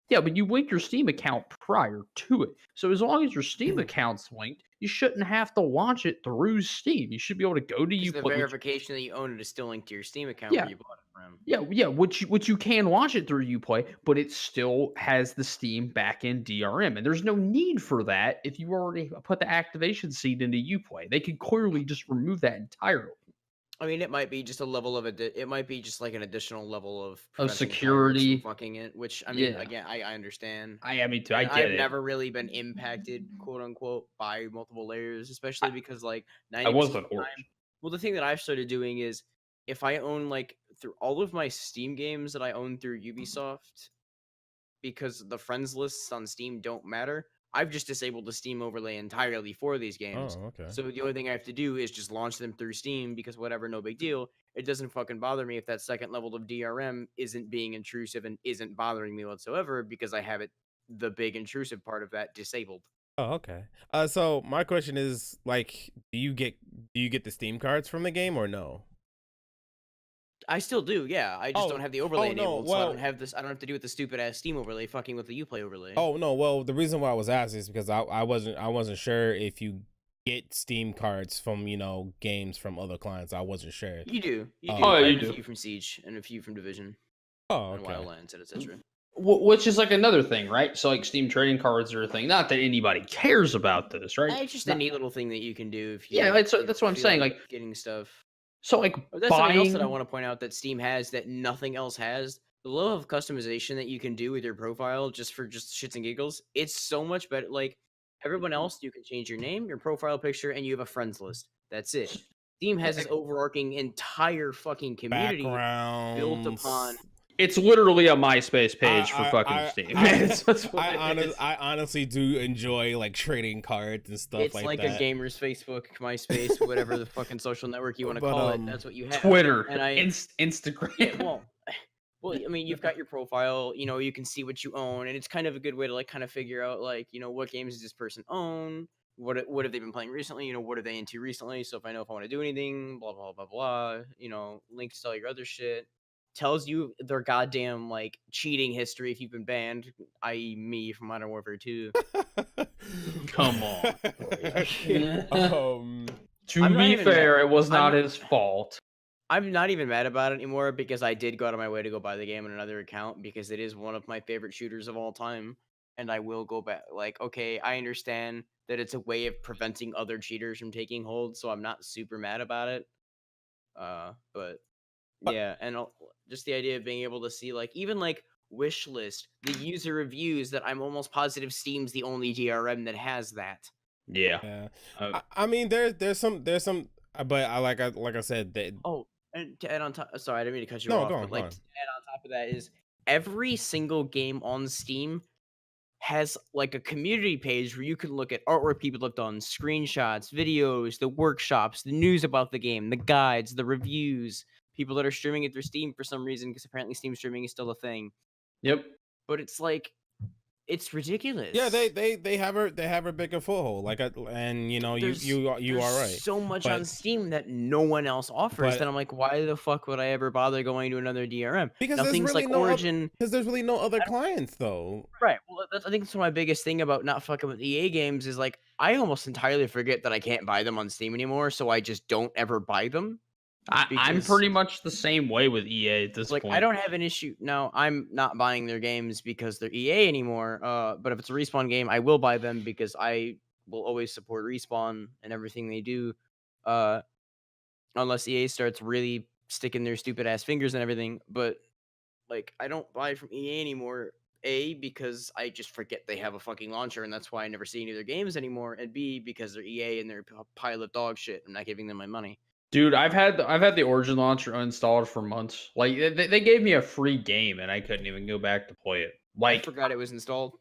Yeah, but you link your Steam account prior to it. So as long as your Steam account's linked, you shouldn't have to launch it through Steam. You should be able to go to Because the Uplay. verification that you own it is still linked to your Steam account Yeah. where you bought it from. Yeah, which you can launch it through Uplay, but it still has the Steam backend DRM, and there's no need for that if you already put the activation seed into Uplay. They could clearly just remove that entirely. I mean, it might be just a level of it might be just like an additional level of preventing pirates from security. fucking it. Which I mean, Yeah. again, I understand. I mean, too. I And get I've it. never really been impacted, quote unquote, by multiple layers, especially because like 90% I of wasn't. the time. Well, the thing that I've started doing is if I own like through all of my Steam games that I own through Ubisoft, because the friends lists on Steam don't matter, I've just disabled the Steam overlay entirely for these games. Oh, okay. So the only thing I have to do is just launch them through Steam because whatever, no big deal. It doesn't fucking bother me if that second level of DRM isn't being intrusive and isn't bothering me whatsoever because I have it, the big intrusive part of that, disabled. Oh, okay. So my question is, like, do you get the Steam cards from the game or no? I still do, yeah. I just Oh, don't have the overlay oh, no, enabled, so I well- don't have this. I don't have to do with the stupid ass Steam overlay fucking with the Uplay overlay. Oh no. Well, the reason why I was asking is because I wasn't sure if you get Steam cards from games from other clients. I wasn't sure. You do. You Oh. do. Oh, I you have do. a few from Siege and a few from Division Oh, and okay. Wildlands and etc. Which is like another thing, right? So like Steam trading cards are a thing. Not that anybody cares about this, right? It's just a neat little thing that you can do if you. Yeah, that's what I'm feel saying. Like getting stuff. so, like That's something else that I buying. want to point out that Steam has that nothing else has. The level of customization that you can do with your profile just for just shits and giggles, it's so much better. Like everyone else, you can change your name, your profile picture, and you have a friends list. That's it. Steam has this overarching entire fucking community built upon. Backgrounds. It's literally a MySpace page for fucking I, Steam. I honestly do enjoy like trading cards and stuff It's like like that. a gamer's Facebook, MySpace, whatever the fucking social network you want to But, call it. That's what you have. Twitter and Instagram. Well, I mean, you've got your profile. You know, you can see what you own, and it's kind of a good way to like kind of figure out like, you know, what games does this person own? What have they been playing recently? You know, what are they into recently? So if I know if I want to do anything, blah blah blah blah. You know, links to all your other shit. Tells you their goddamn like cheating history if you've been banned, i.e., me from Modern Warfare 2. Come on. To I'm not be even fair, mad- it was not I'm- his fault. I'm not even mad about it anymore because I did go out of my way to go buy the game on another account because it is one of my favorite shooters of all time. And I will go back. Like, okay, I understand that it's a way of preventing other cheaters from taking hold, so I'm not super mad about it. But yeah, and just the idea of being able to see like even like wish list, the user reviews that I'm almost positive Steam's the only DRM that has that. Yeah. Yeah. I mean, there's some, but like I said, that. Oh, and to add on top, sorry, I didn't mean to cut you No, off, go on, but go like on. to add on top of that is every single game on Steam has like a community page where you can look at artwork people have done, screenshots, videos, the workshops, the news about the game, the guides, the reviews, people that are streaming it through Steam for some reason because apparently Steam streaming is still a thing. Yep. But it's like it's ridiculous. Yeah, they have a bigger foothold. Like, and you know, There's you are right. so much But- on Steam that no one else offers but- that I'm like, why the fuck would I ever bother going to another DRM? Because now, there's things really like no Origin, because there's really no other clients though. right? Well, I think that's my biggest thing about not fucking with EA games is like I almost entirely forget that I can't buy them on Steam anymore, so I just don't ever buy them. I'm Because- pretty much the same way with EA at this Like point. I don't have an issue. No, I'm not buying their games because they're EA anymore. But if it's a Respawn game, I will buy them because I will always support Respawn and everything they do. Unless EA starts really sticking their stupid ass fingers and everything. But like I don't buy from EA anymore. A, because I just forget they have a fucking launcher and that's why I never see any of their games anymore. And B, because they're EA and they're a pile of dog shit. I'm not giving them my money. Dude, I've had the Origin launcher uninstalled for months. Like they gave me a free game and I couldn't even go back to play it. I Like, forgot it was installed.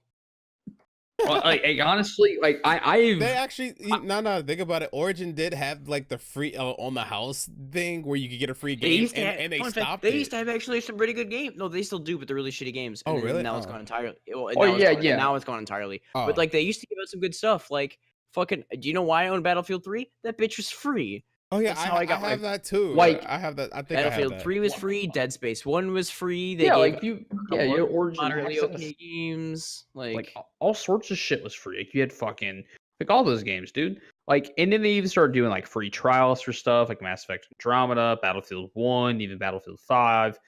honestly, like I've They actually no think about it. Origin did have like the free on the house thing where you could get a free game, and they fun fact, stopped they it. used to have actually some pretty good games. No, they still do, but they're really shitty games. Oh, And then really? Now it's Oh. gone entirely. Well, and Oh, now it's yeah, gone- yeah. and now it's gone entirely. Oh. But like they used to give out some good stuff. Like fucking. Do you know why I own Battlefield 3? That bitch was free. Oh yeah, That's how I got have my- that too. Like, I have that. I think I have Battlefield that. 3 was free. Dead Space 1 was free. They yeah, gave like you had Origin moderately access. okay games. Like all sorts of shit was free. Like you had fucking like all those games, dude. Like, and then they even started doing like free trials for stuff like Mass Effect Andromeda, Battlefield 1, even Battlefield 5.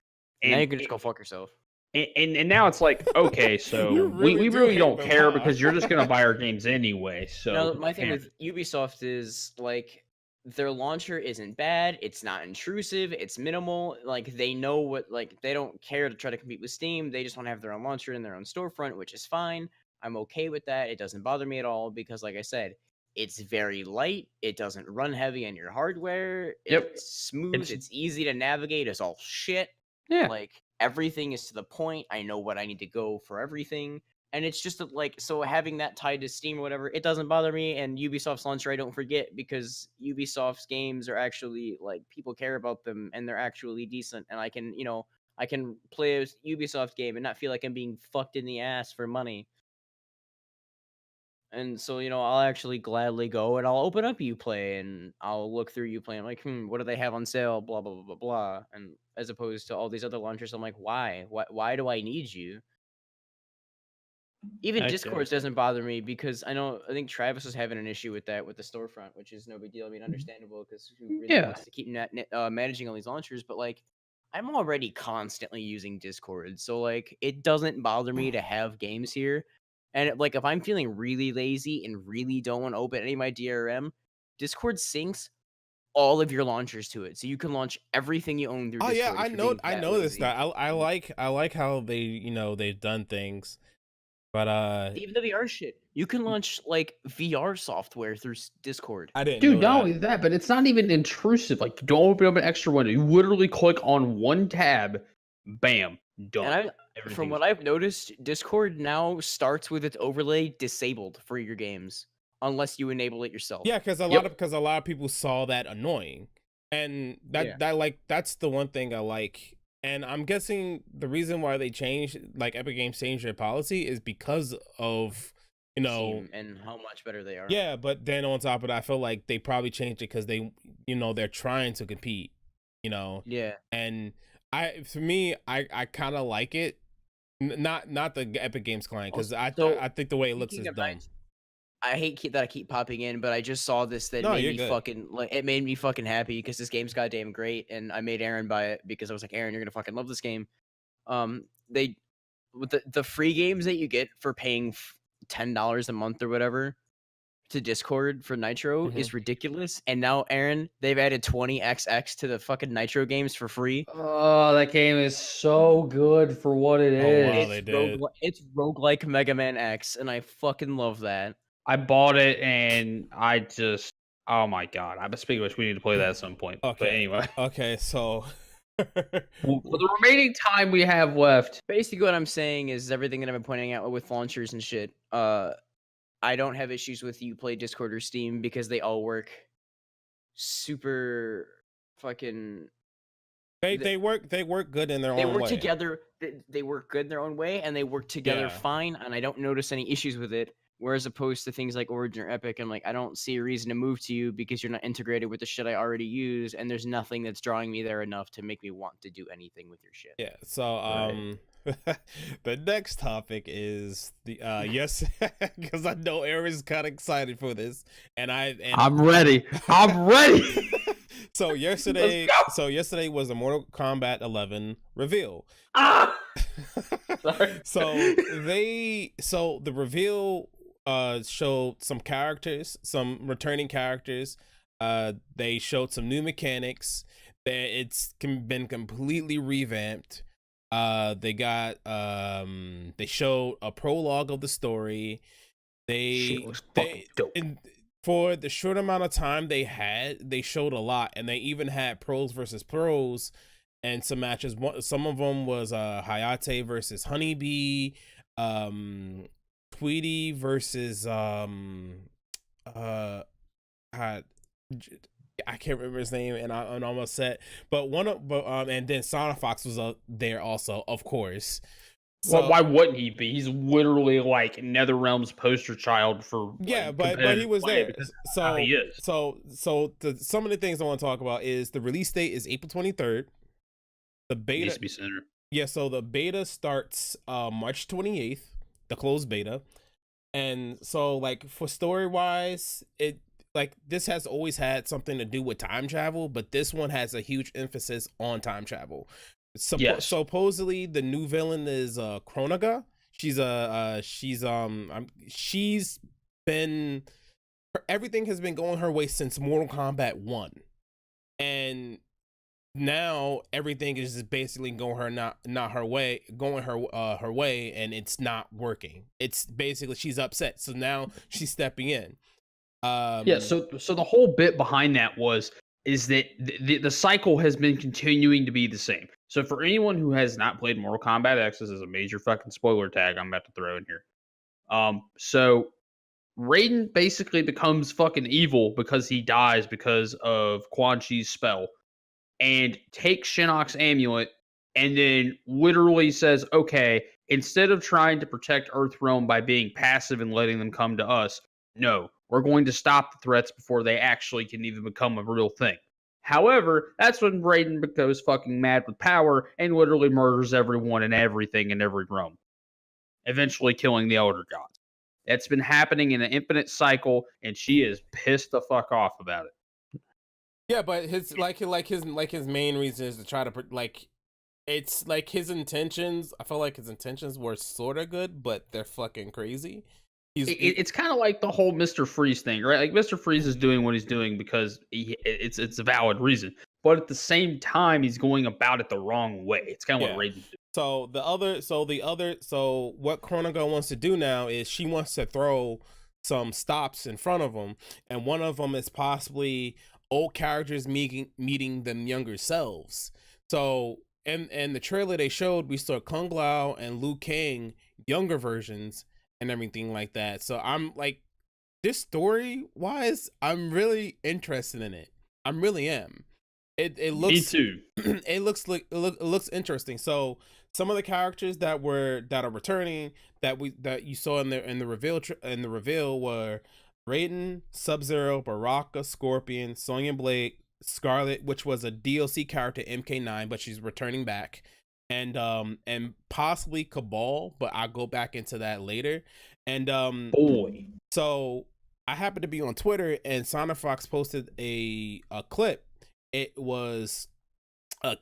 And now you can just go fuck yourself. And now it's like, okay, so You we really do really hate don't them, care huh? because you're just gonna buy our games anyway. So Now, my thing yeah. with Ubisoft is like their launcher isn't bad. It's not intrusive. It's minimal. Like they know what, like they don't care to try to compete with Steam. They just want to have their own launcher in their own storefront, which is fine. I'm okay with that. It doesn't bother me at all because, like I said, it's very light. It doesn't run heavy on your hardware. Yep. It's smooth. It's- It's easy to navigate. It's all shit. Yeah. Like everything is to the point. I know what I need to go for everything. And it's just like, so having that tied to Steam or whatever, it doesn't bother me. And Ubisoft's launcher, I don't forget because Ubisoft's games are actually like people care about them and they're actually decent. And I can, I can play a Ubisoft game and not feel like I'm being fucked in the ass for money. And so, I'll actually gladly go and I'll open up Uplay and I'll look through Uplay. I'm like, what do they have on sale? Blah, blah, blah, blah, blah. And as opposed to all these other launchers, I'm like, why? Why do I need you? Even Heck Discord doesn't bother me because I think Travis was having an issue with that with the storefront, which is no big deal. I mean, understandable because who really Yeah. wants to keep managing all these launchers? But like, I'm already constantly using Discord, so like, it doesn't bother me to have games here. And like, if I'm feeling really lazy and really don't want to open any of my DRM, Discord syncs all of your launchers to it, so you can launch everything you own through. Oh Discord yeah, if I you're know. being I that noticed lazy. that. I like how they they've done things. But Even the VR shit, you can launch like VR software through Discord. I didn't Dude, know not that. only that, but it's not even intrusive. Like, you don't open up an extra window. You literally click on one tab, bam, done. And from what I've noticed, Discord now starts with its overlay disabled for your games, unless you enable it yourself. Yeah, because a lot of people saw that annoying, and that's the one thing I like. And I'm guessing the reason why they changed, like Epic Games changed their policy, is because of Steam and how much better they are. Yeah, but then on top of that, I feel like they probably changed it because they they're trying to compete. Yeah. And for me, I kind of like it. Not the Epic Games client, because I think the way it looks is dumb. I hate that I keep popping in, but I just saw this that made me fucking it made me fucking happy because this game's goddamn great, and I made Aaron buy it because I was like, Aaron, you're gonna fucking love this game. They with the free games that you get for paying $10 a month or whatever to Discord for Nitro is ridiculous. And now, Aaron, they've added 20XX to the fucking Nitro games for free. Oh, that game is so good for what it is. Wow, they did. It's roguelike Mega Man X, and I fucking love that. I bought it and I just, oh my god! I'm speaking of which, we need to play that at some point. Okay. But anyway, okay, so for the remaining time we have left, basically what I'm saying is everything that I've been pointing out with launchers and shit. I don't have issues with you play Discord or Steam because they all work super fucking. They work good in their own way. They work together. They work good in their own way, and they work together fine. And I don't notice any issues with it. Whereas opposed to things like Origin or Epic, I'm like, I don't see a reason to move to you because you're not integrated with the shit I already use, and there's nothing that's drawing me there enough to make me want to do anything with your shit. Yeah. So the next topic is the yes, because I know Aaron's kind of excited for this, and I'm ready. I'm ready. So yesterday was the Mortal Kombat 11 reveal. Sorry. So the reveal showed some characters, some returning characters. They showed some new mechanics. It's been completely revamped. They showed a prologue of the story. For the short amount of time they showed a lot, and they even had pros versus pros and some matches. Some of them was Hayate versus Honeybee, Tweety versus I can't remember his name, and I'm almost set. But and then Sonic Fox was there also, of course. So, well, why wouldn't he be? He's literally like NetherRealm's poster child for but he was there. So he is. So some of the things I want to talk about is the release date is April 23rd. The beta needs to be sooner. Yeah, so the beta starts March 28th, the closed beta. And so like for story wise, this has always had something to do with time travel, but this one has a huge emphasis on time travel. Supposedly the new villain is Kronaga. She's everything has been going her way since Mortal Kombat 1. And now everything is just basically going her way, and it's not working. It's basically she's upset. So now she's stepping in. So the whole bit behind that is that the cycle has been continuing to be the same. So for anyone who has not played Mortal Kombat X, this is a major fucking spoiler tag I'm about to throw in here. So Raiden basically becomes fucking evil because he dies because of Quan Chi's spell, and takes Shinnok's amulet, and then literally says, okay, instead of trying to protect Earthrealm by being passive and letting them come to us, no, we're going to stop the threats before they actually can even become a real thing. However, that's when Braden goes fucking mad with power and literally murders everyone and everything in every realm, eventually killing the Elder Gods. That's been happening in an infinite cycle, and she is pissed the fuck off about it. Yeah, but his main reason is to try to it's like his intentions. I feel like his intentions were sort of good, but they're fucking crazy. It's kind of like the whole Mr. Freeze thing, right? Like Mr. Freeze is doing what he's doing because it's a valid reason, but at the same time, he's going about it the wrong way. It's kind of what Raiden's doing. So what Chronogun wants to do now is she wants to throw some stops in front of them, and one of them is possibly old characters meeting them younger selves. So in the trailer they showed, we saw Kung Lao and Liu Kang younger versions and everything like that. So I'm like, this story wise, I'm really interested in it. I really am. It looks Me too. it looks interesting. So some of the characters that are returning that you saw in the reveal were Braden, Sub-Zero, Baraka, Scorpion, Sonya Blade, Scarlet, which was a DLC character MK9, but she's returning back, and possibly Cabal, but I'll go back into that later. And Boy, so I happened to be on Twitter, and Sonic Fox posted a clip. It was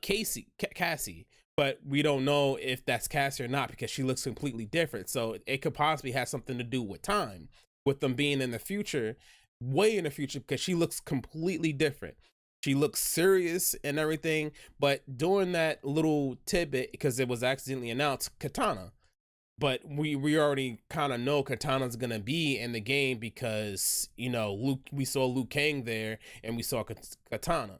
Cassie, but we don't know if that's Cassie or not because she looks completely different. So it could possibly have something to do with time, with them being in the future, way in the future, because she looks completely different. She looks serious and everything, but during that little tidbit, because it was accidentally announced, Katana. But we already kind of know Katana's gonna be in the game because, you know, we saw Liu Kang there and we saw Katana.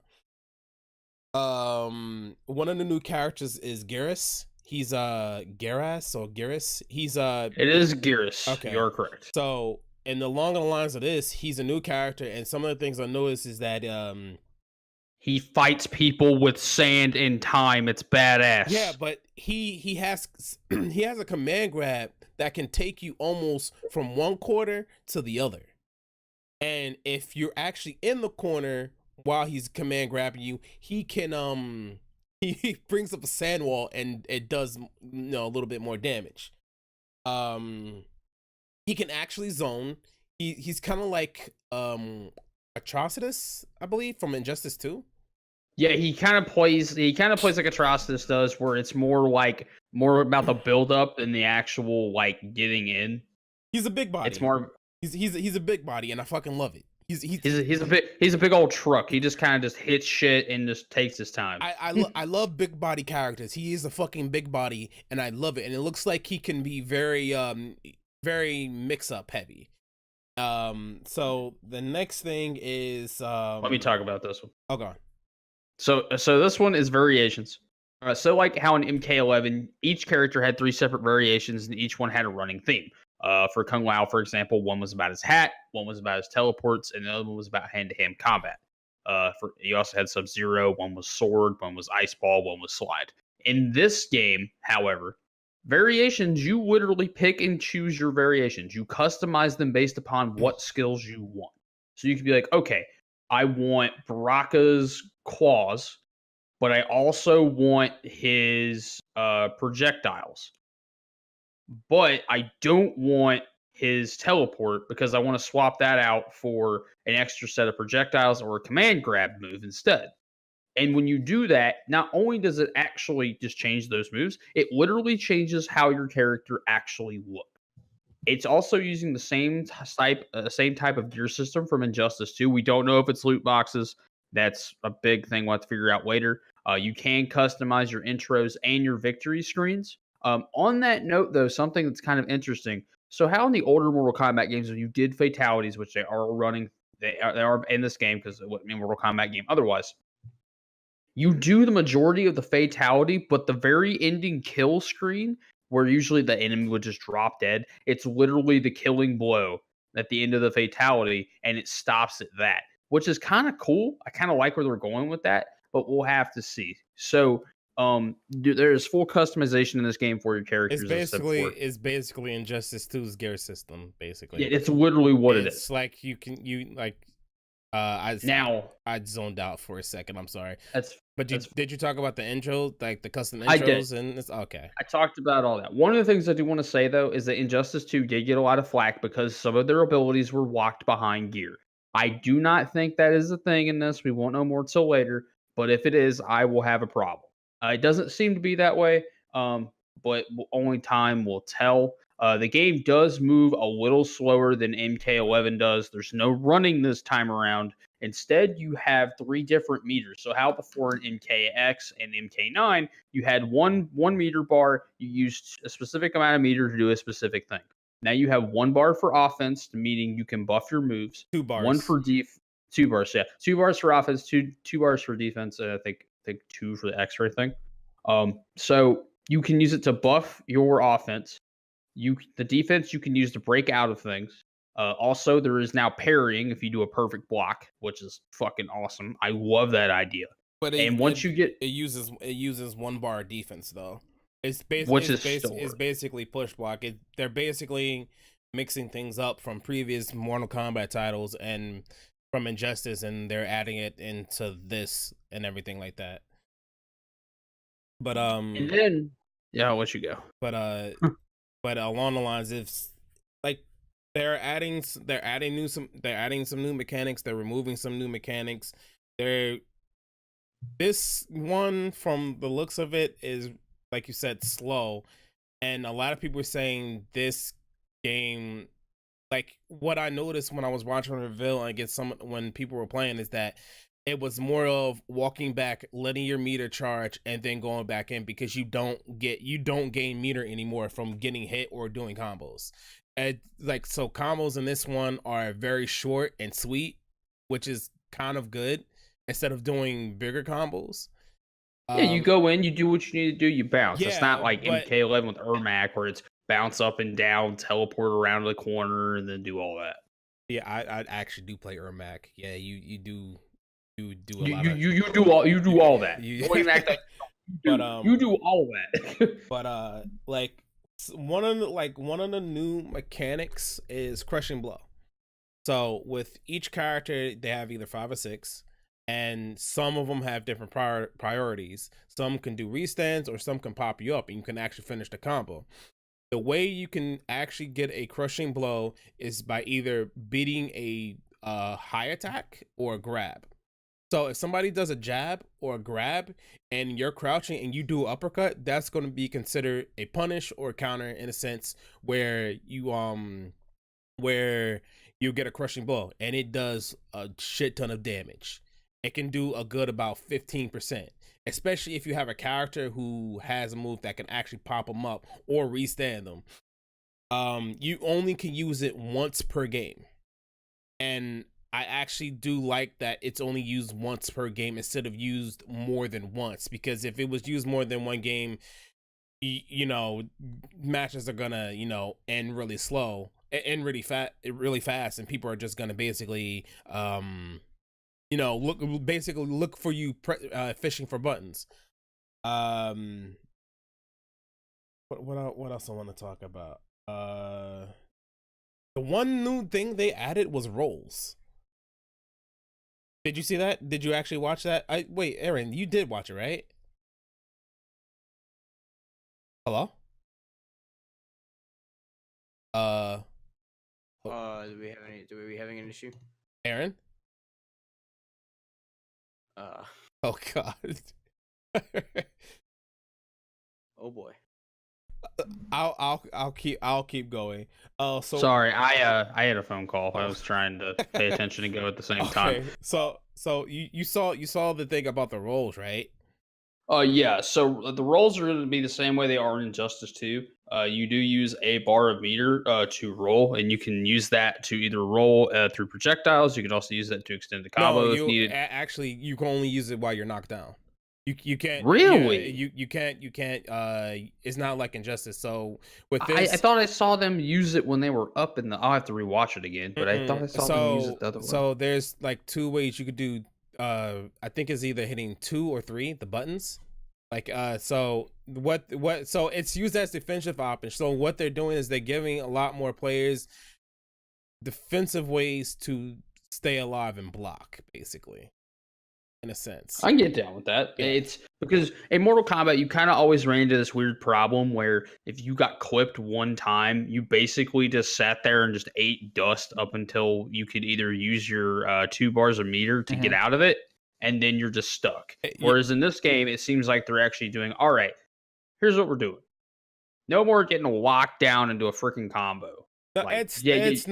One of the new characters is Garrus. He's Garrus or Garrus. He's it is Geras. Okay. You're correct. So in the along the lines of this, he's a new character, and some of the things I noticed is that He fights people with sand and time. It's badass. yeah, but he has he has a command grab that can take you almost from one corner to the other. And if you're actually in the corner while he's command grabbing you, he can he brings up a sand wall and it does, you know, a little bit more damage. He can actually zone. He's kind of like Atrocitus, I believe, from Injustice 2. Yeah, he kind of plays like Atrocitus does, where it's more about the build up than the actual like getting in. He's a big body. It's more he's a big body, and I fucking love it. He's a big old truck. He just kind of just hits shit and just takes his time. I love big body characters. He is a fucking big body, and I love it. And it looks like he can be very mix up heavy. So the next thing is Let me talk about this one. Oh god. So this one is variations. So like how in MK11, each character had 3 separate variations, and each one had a running theme. For Kung Lao, for example, one was about his hat, one was about his teleports, and the other one was about hand-to-hand combat. You also had Sub-Zero, one was sword, one was ice ball, one was slide. In this game, however, variations, you literally pick and choose your variations. You customize them based upon what skills you want. So you could be like, okay, I want Baraka's claws, but I also want his projectiles. But I don't want his teleport because I want to swap that out for an extra set of projectiles or a command grab move instead. And when you do that, not only does it actually just change those moves, it literally changes how your character actually looks. It's also using the same type of gear system from Injustice 2. We don't know if it's loot boxes. That's a big thing we'll have to figure out later. You can customize your intros and your victory screens. On that note, though, something that's kind of interesting. So how in the older Mortal Kombat games, when you did fatalities, which they are running, they are in this game because it wouldn't be a Mortal Kombat game otherwise, you do the majority of the fatality, but the very ending kill screen, where usually the enemy would just drop dead, it's literally the killing blow at the end of the fatality, and it stops at that, which is kind of cool. I kind of like where they're going with that, but we'll have to see. So there's full customization in this game for your characters. It's basically Injustice 2's gear system, basically. Yeah, it's literally what it is. It's like I zoned out for a second. I'm sorry. Did you talk about the intro, like the custom intros? I did. And it's okay. I talked about all that. One of the things I do want to say though is that Injustice 2 did get a lot of flack because some of their abilities were locked behind gear. I do not think that is a thing in this. We won't know more till later, but if it is, I will have a problem. It doesn't seem to be that way, but only time will tell. The game does move a little slower than MK11 does. There's no running this time around. Instead, you have 3 different meters. So how before in MKX and MK9, you had one meter bar, you used a specific amount of meter to do a specific thing. Now you have 1 bar for offense, meaning you can buff your moves. 2 bars. 1 for 2 bars, yeah. 2 bars for offense, two bars for defense, and I think 2 for the X-ray thing. So you can use it to buff your offense. The defense you can use to break out of things. Also, there is now parrying if you do a perfect block, which is fucking awesome. I love that idea. But once you get it uses 1 bar defense though. It's basically push block. They're basically mixing things up from previous Mortal Kombat titles and from Injustice, and they're adding it into this and everything like that. But and then I'll let you go. But but along the lines, it's like they're adding some new mechanics. They're removing some new mechanics. This one, from the looks of it, is, like you said, slow, and a lot of people are saying this game, like what I noticed when I was watching the reveal and when people were playing, is that it was more of walking back, letting your meter charge, and then going back in, because you don't gain meter anymore from getting hit or doing combos. And so combos in this one are very short and sweet, which is kind of good, instead of doing bigger combos. Yeah, you go in, you do what you need to do, you bounce. Yeah, it's not like but MK11 with Ermac, where it's bounce up and down, teleport around the corner, and then do all that. Yeah, I actually do play Ermac. Yeah, you do a lot of... you do all that. You don't even act like you do all that. But like one of the new mechanics is crushing blow. So with each character, they have either 5 or 6, and some of them have different priorities. Some can do restands, or some can pop you up, and you can actually finish the combo. The way you can actually get a crushing blow is by either beating a high attack or a grab. So if somebody does a jab or a grab and you're crouching and you do an uppercut, that's going to be considered a punish or a counter, in a sense where you get a crushing blow, and it does a shit ton of damage. It can do a good about 15%, especially if you have a character who has a move that can actually pop them up or restand them. You only can use it once per game, and I actually do like that it's only used once per game instead of used more than once, because if it was used more than one game, matches are gonna, end really slow, end really fast, and people are just gonna basically, look for you fishing for buttons. What else I want to talk about? The one new thing they added was rolls. Did you see that? Did you actually watch that? Wait, Aaron, you did watch it, right? Hello? Do we having an issue? Aaron? Oh god. Oh boy. I'll keep going. So sorry, I had a phone call. I was trying to pay attention and go at the same time. So you saw the thing about the rolls, right? Yeah. So the rolls are going to be the same way they are in Injustice 2. You do use a bar of meter to roll, and you can use that to either roll through projectiles. You can also use that to extend the combo if needed. Actually, you can only use it while you're knocked down. You can't really. You can't. It's not like Injustice. So with this, I thought I saw them use it when they were up in the. I'll have to rewatch it again, but I thought I saw them use it the other way. So there's like 2 ways you could do. I think it's either hitting 2 or 3 the buttons. So it's used as defensive option. So what they're doing is they're giving a lot more players defensive ways to stay alive and block, basically. In a sense, I can get down with that. Yeah. It's because in Mortal Kombat, you kind of always ran into this weird problem where if you got clipped one time, you basically just sat there and just ate dust up until you could either use your 2 bars of meter to get out of it, and then you're just stuck. Whereas in this game, it seems like they're actually doing, all right, here's what we're doing. No more getting locked down into a freaking combo. No, Like, it's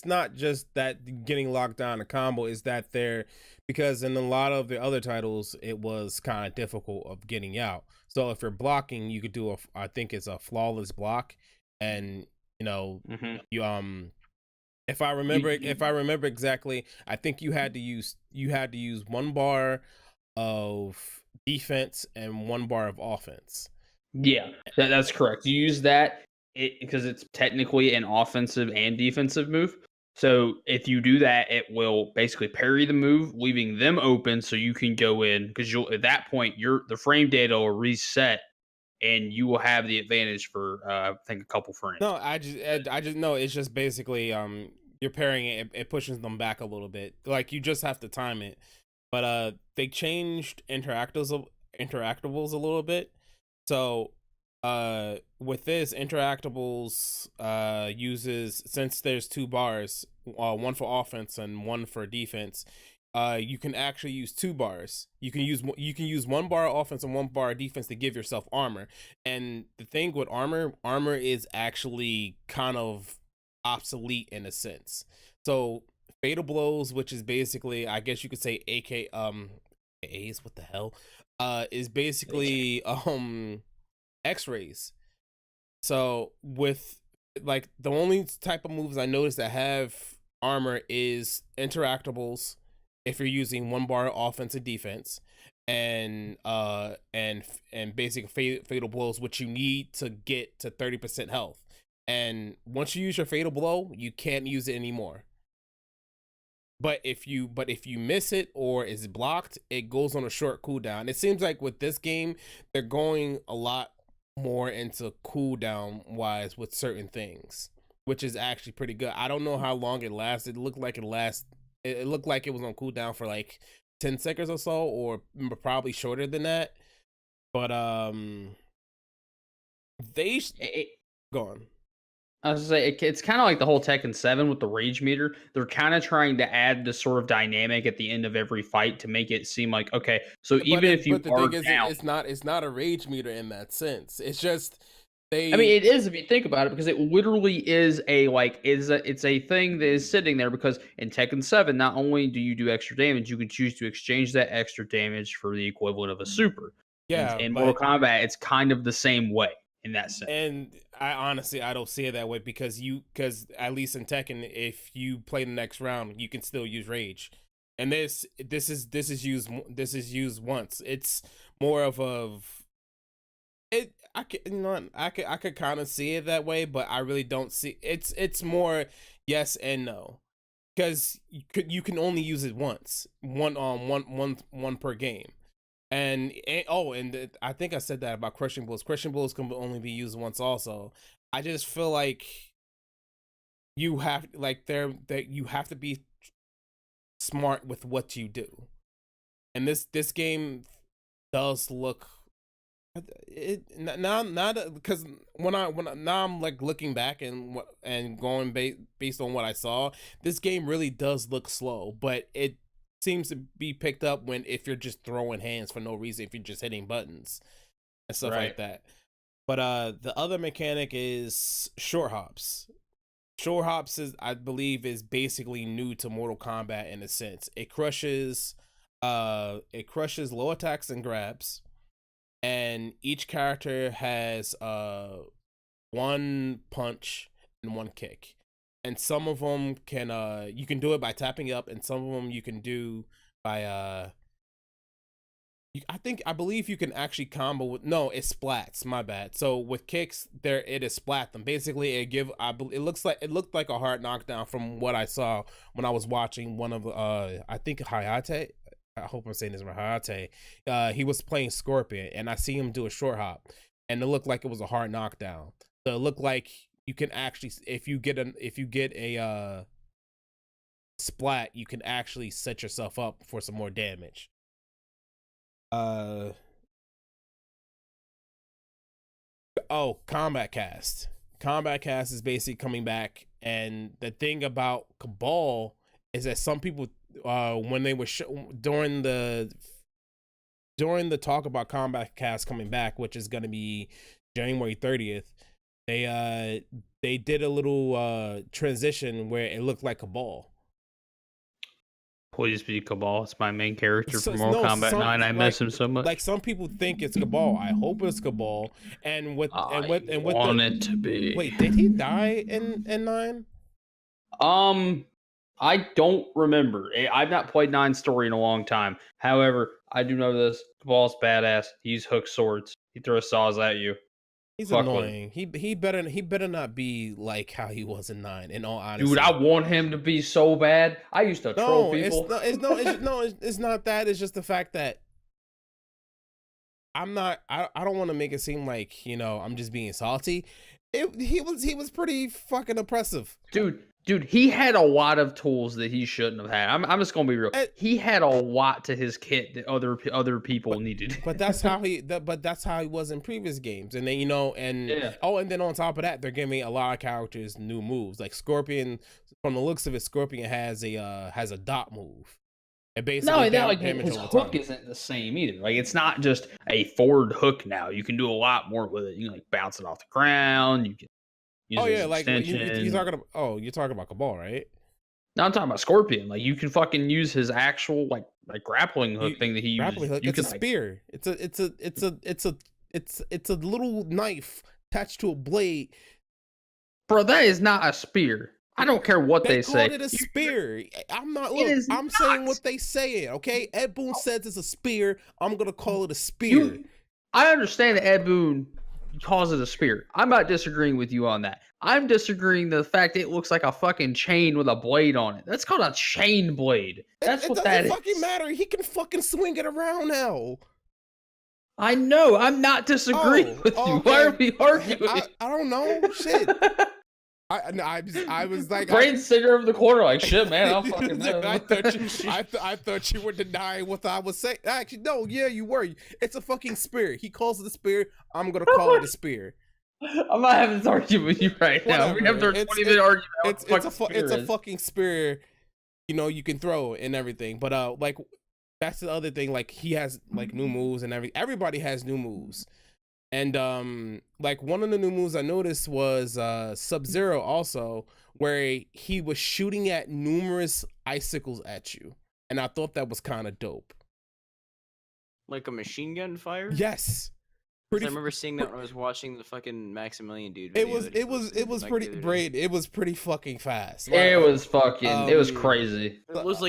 not just that getting locked down a combo, is that they're, because in a lot of the other titles it was kind of difficult of getting out. So if you're blocking, you could do I think it's a flawless block, and you if I remember exactly, I think you had to use one bar of defense and one bar of offense. Yeah, that's correct. You use that because it's technically an offensive and defensive move. So if you do that, it will basically parry the move, leaving them open so you can go in, because you'll at that point the frame data will reset and you will have the advantage for I think a couple frames. No, I just know it's just basically you're parrying it, it pushes them back a little bit. Like, you just have to time it. But they changed interactables a little bit. So with this, interactables uses, since there's two bars, one for offense and one for defense, you can actually use two bars. You can use one bar offense and one bar defense to give yourself armor. And the thing with armor is actually kind of obsolete in a sense. So fatal blows, which is basically, I guess you could say A's, what the hell, is basically X-rays. So with, like, the only type of moves I noticed that have armor is interactables, if you're using one bar offense and defense, and basic fatal blows, which you need to get to 30% health. And once you use your fatal blow, you can't use it anymore. But if you miss it or is blocked, it goes on a short cooldown. It seems like with this game, they're going a lot more into cooldown wise with certain things, which is actually pretty good. I don't know how long it lasted. It looked like it was on cooldown for like 10 seconds or so, or probably shorter than that. But go on. I was gonna say it's kind of like the whole Tekken 7 with the rage meter. They're kind of trying to add this sort of dynamic at the end of every fight to make it seem like, okay, so even if you are down, it's not a rage meter in that sense. It's just I mean, it is if you think about it, because it literally is it's a thing that is sitting there, because in Tekken 7, not only do you do extra damage, you can choose to exchange that extra damage for the equivalent of a super. Yeah, in Mortal Kombat, it's kind of the same way in that sense. And I don't see it that way, because at least in Tekken, if you play the next round, you can still use rage. And this is used once. It's more of I could kind of see it that way, but I really don't see it's more yes and no, because you can only use it once, one per game. And I think I said that about crushing blows. Crushing blows can only be used once also. I just feel like you have to be smart with what you do. And this game does look not because when now I'm like looking back and going based on what I saw, this game really does look slow, but it seems to be picked up if you're just throwing hands for no reason, if you're just hitting buttons and stuff like that. But the other mechanic is short hops. Short hops I believe is basically new to Mortal Kombat in a sense. It crushes low attacks and grabs, and each character has one punch and one kick. And some of them you can do it by tapping up, and some of them you can do by I believe you can actually combo with, no, it splats, my bad. So with kicks, it is splat them. Basically it looked like a hard knockdown from what I saw when I was watching one of I think Hayate, I hope I'm saying this right, Hayate. He was playing Scorpion, and I see him do a short hop, and it looked like it was a hard knockdown. So it looked like you can actually, if you get a splat, you can actually set yourself up for some more damage. Combat Cast. Combat Cast is basically coming back, and the thing about Cabal is that some people, when they were during the talk about Combat Cast coming back, which is going to be January 30th, they did a little transition where it looked like a ball. Please be Cabal. It's my main character So- from Mortal no, Kombat some- 9. I miss like- him so much. Like some people think it's Cabal. I hope it's Cabal. And with I with want the, it to be. wait, did he die in 9? I don't remember. I've not played 9 story in a long time. However, I do know this. Cabal's badass. He uses hook swords. He throws saws at you. He's Fuck with annoying. He better not be like how he was in 9. In all honesty, Dude, I want him to be so bad. I used to troll people. It's not that. It's just the fact that I don't want to make it seem like, I'm just being salty. He was pretty fucking oppressive. Dude, he had a lot of tools that he shouldn't have had. I'm just gonna be real. He had a lot to his kit that other people needed. But that's how he was in previous games. And then and then on top of that, they're giving a lot of characters new moves. Like Scorpion, from the looks of it, Scorpion has a dot move. It basically his hook isn't the same either. Like, it's not just a forward hook now. You can do a lot more with it. You can like bounce it off the ground. You can use you're talking about Cabal, right? No, I'm talking about Scorpion. Like, you can fucking use his actual like grappling hook thing that he uses. Grappling hook. It's a spear. It's a little knife attached to a blade. Bro, that is not a spear. I don't care what they say. They called it a spear. I'm saying what they say. Okay, Ed Boon says it's a spear. I'm gonna call it a spear. I understand that Ed Boon calls it a spear. I'm not disagreeing with you on that. I'm disagreeing the fact that it looks like a fucking chain with a blade on it. That's called a chain blade. That's what that is. It doesn't fucking matter. He can fucking swing it around now. I know. I'm not disagreeing with you. Okay. Why are we arguing? I don't know. Shit. I was like, Braden's sitting over the corner like, shit, man, I'm fucking know. I thought you were denying what I was saying. Actually, no, yeah, you were. It's a fucking spear. He calls it a spear. I'm gonna call it a spear. I'm not having this argument with you right now. We have our 20-minute argument. It's a fucking spear. You can throw and everything. But like, that's the other thing. Like, he has like new moves and everybody has new moves. And like, one of the new moves I noticed was Sub-Zero also, where he was shooting at numerous icicles at you, and I thought that was kind of dope. Like a machine gun fire? Yes. I remember seeing that when I was watching the fucking Maximilian dude. It was pretty great. It was pretty fucking fast. Like, it was crazy. It looked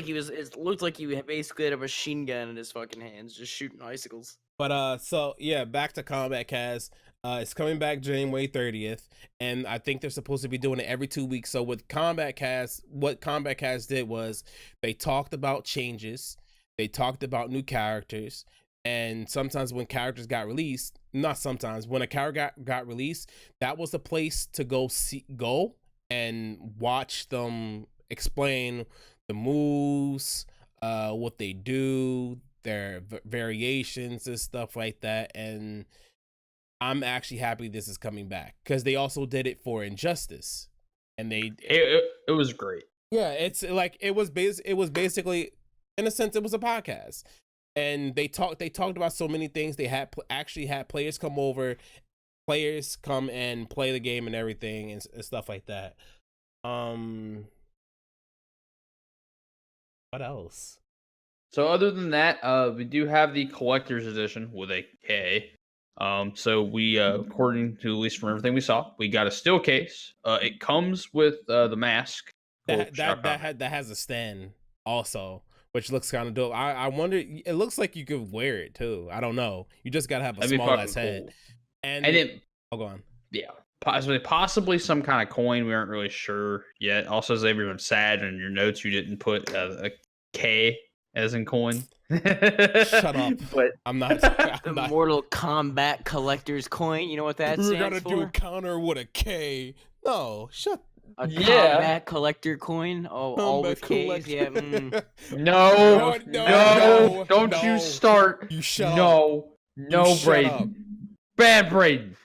like he basically had a machine gun in his fucking hands, just shooting icicles. But so yeah, back to Combat Cast. It's coming back January 30th, and I think they're supposed to be doing it every 2 weeks. So with Combat Cast, what Combat Cast did was they talked about changes, they talked about new characters, and sometimes when characters got released, not sometimes, when a character got released, that was the place to go and watch them explain the moves, what they do, their variations and stuff like that. And I'm actually happy this is coming back, because they also did it for Injustice, and it was great. Yeah, it's like it was basically, in a sense, it was a podcast, and they talked about so many things. They actually had players come and play the game and everything and stuff like that. What else? So other than that, we do have the collector's edition with a K. So we, according to, at least from everything we saw, we got a steel case. It comes with the mask. That has a stand also, which looks kind of dope. I wonder. It looks like you could wear it too. I don't know. You just gotta have a small ass head. Cool. And then, go on. Yeah, possibly some kind of coin. We aren't really sure yet. Also, Xavier, I'm sad in your notes you didn't put a K as in coin. Shut up. But I'm not. The Mortal Kombat collector's coin. You know what that stands for? We're gonna do a counter with a K. No, shut. A combat collector coin. Oh, all with K's. Yeah. No, don't you start. You shut up. No, Braden. Up. Bad Braden.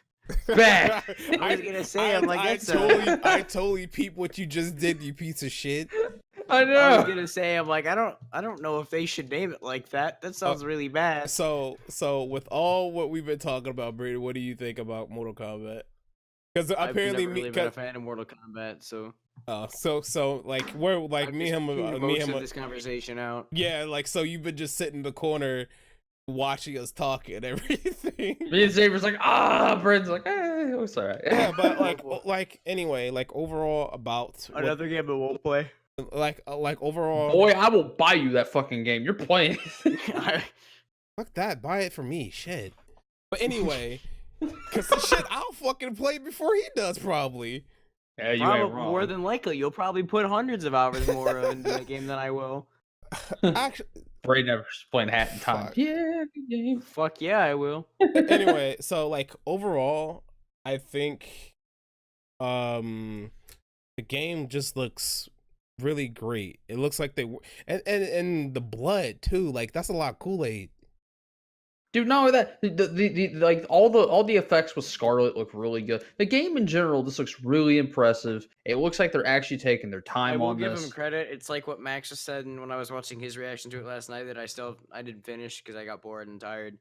Bad. I was gonna say, I totally peep what you just did, you piece of shit. I know. I was gonna say, I'm like, I don't know if they should name it like that. That sounds really bad. So with all what we've been talking about, Braden, what do you think about Mortal Kombat? Because I've apparently never really been a fan of Mortal Kombat, so so like we're like I'm me just and tuning him, most of this conversation out. yeah, like so you've been just sitting in the corner watching us talk and everything. Me and Xavier's like, Brent's like, it's alright. Yeah, but like anyway, like overall about Another game I won't play. like overall. Boy, I will buy you that fucking game. You're playing. Fuck that, buy it for me, shit. But anyway, because shit, I'll fucking play it before he does probably. Yeah, you ain't wrong. More than likely, you'll probably put hundreds of hours more into that game than I will. Actually, Braden never playing Hat in Time. Fuck. Yeah, good game. Fuck yeah, I will. Anyway, so like overall, I think the game just looks really great. It looks like they and the blood too. Like that's a lot of Kool-Aid. Dude, not only that, the like all the effects with Scarlet look really good. The game in general just looks really impressive. It looks like they're actually taking their time I will on give this. him credit. It's like what Max just said, and when I was watching his reaction to it last night, that I didn't finish because I got bored and tired.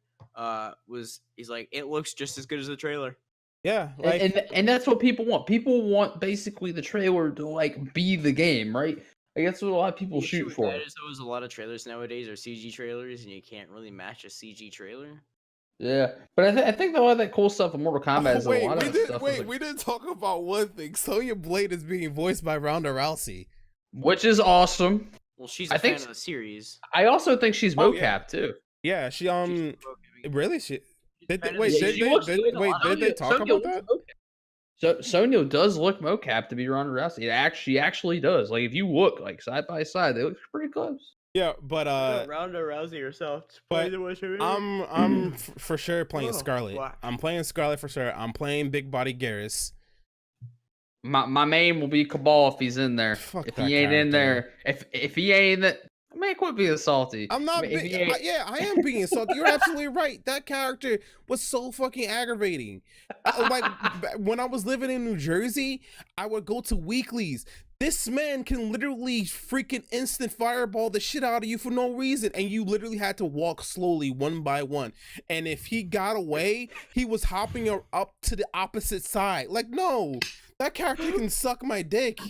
He's like, it looks just as good as the trailer. Yeah, like And that's what people want. People want basically the trailer to like be the game, right? Like that's what a lot of people The issue shoot with for. that is a lot of trailers nowadays are CG trailers, and you can't really match a CG trailer. Yeah, but I think a lot of that cool stuff in Mortal Kombat is a lot of that stuff. We didn't talk about one thing. Sonya Blade is being voiced by Ronda Rousey, which is awesome. Well, she's a fan of the series. I also think she's mocap too. Yeah, she really she did they, Wait, did they talk about that? So Sonya does look mocap to be Ronda Rousey. She actually does. Like if you look like side by side, they look pretty close. Yeah, but Ronda Rousey herself. But I'm for sure playing Scarlet. Black. I'm playing Scarlet for sure. I'm playing Big Body Garrus. My main will be Cabal if he's in there. Fuck if that he ain't in character. there, if he ain't in that, man, quit being salty. I'm not. I am being salty. You're absolutely right. That character was so fucking aggravating. Like when I was living in New Jersey, I would go to weeklies. This man can literally freaking instant fireball the shit out of you for no reason, and you literally had to walk slowly one by one. And if he got away, he was hopping up to the opposite side. Like, no, that character can suck my dick.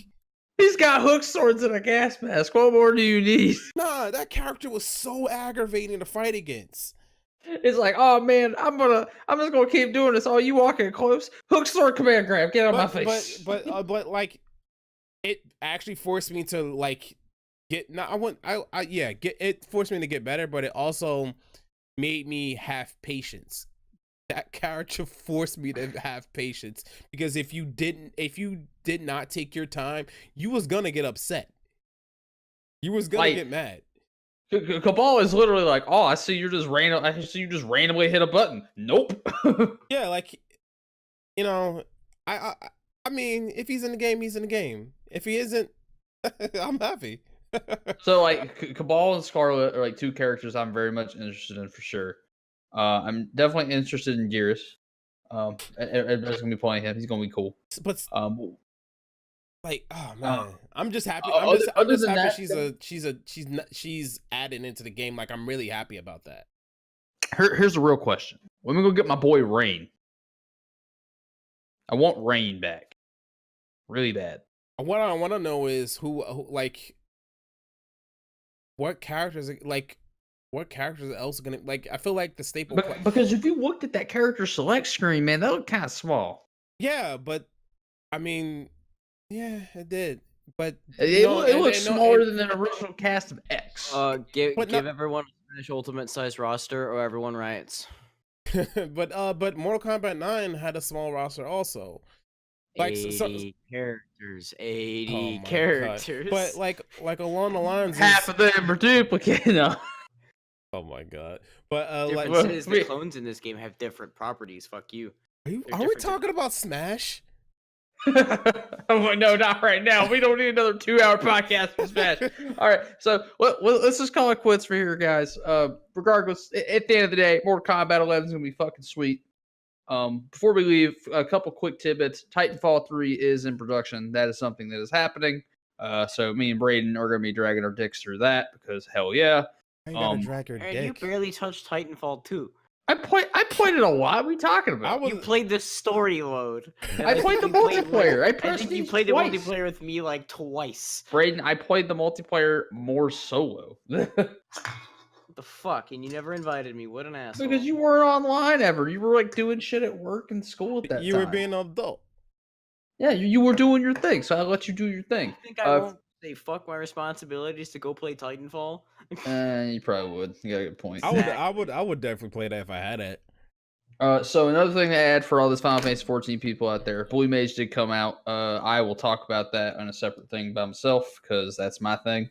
He's got hook swords and a gas mask. What more do you need? Nah, that character was so aggravating to fight against. It's like, oh man, I'm just gonna keep doing this. Oh, you walking close? Hook sword command grab, get out of my face. But like, it actually forced me to like get. It forced me to get better, but it also made me have patience. That character forced me to have patience because if you did not take your time, you was gonna get upset. You was gonna get mad. Cabal is literally like, oh, I see you just randomly hit a button. Nope. Yeah, like, you know, I mean, if he's in the game, he's in the game. If he isn't, I'm happy. So like Cabal and Scarlet are like two characters I'm very much interested in for sure. I'm definitely interested in Geras. Everybody's gonna be playing him. He's gonna be cool. But like, oh man, I'm just happy. She's added into the game. Like, I'm really happy about that. Here's the real question. Let me go get my boy Rain. I want Rain back, really bad. What I want to know is who like, what characters else are gonna like? I feel like the staple. Because if you looked at that character select screen, man, that looked kind of small. Yeah, but I mean, yeah, it did. But it looks smaller than the original cast of X. Give everyone a Smash Ultimate size roster, or everyone riots. but Mortal Kombat 9 had a small roster also. Like 80 characters. 80 Oh characters. God. But like along the lines, half of them are duplicated. Oh my God! But the clones in this game have different properties. Fuck you. Are we talking about Smash? Oh no, not right now. We don't need another 2-hour podcast for Smash. All right, so let's just call it quits for here, guys. Regardless, at the end of the day, Mortal Kombat 11 is gonna be fucking sweet. Before we leave, a couple quick tidbits. Titanfall 3 is in production. That is something that is happening. So me and Braden are gonna be dragging our dicks through that because hell yeah. You gotta drag your dick. You barely touched Titanfall 2. I played it a lot. What are we talking about? You played the story mode. I played the multiplayer. I think you played the multiplayer with me like twice. Braden, I played the multiplayer more solo. What the fuck? And you never invited me. What an asshole. Because you weren't online ever. You were like doing shit at work and school at that time. You were being an adult. Yeah, you were doing your thing, so I let you do your thing. I think I won't say fuck my responsibilities to go play Titanfall. You probably would. You got a good point. I would definitely play that if I had it. So another thing to add for all this Final Fantasy 14 people out there, Blue Mage did come out. I will talk about that on a separate thing by myself because that's my thing.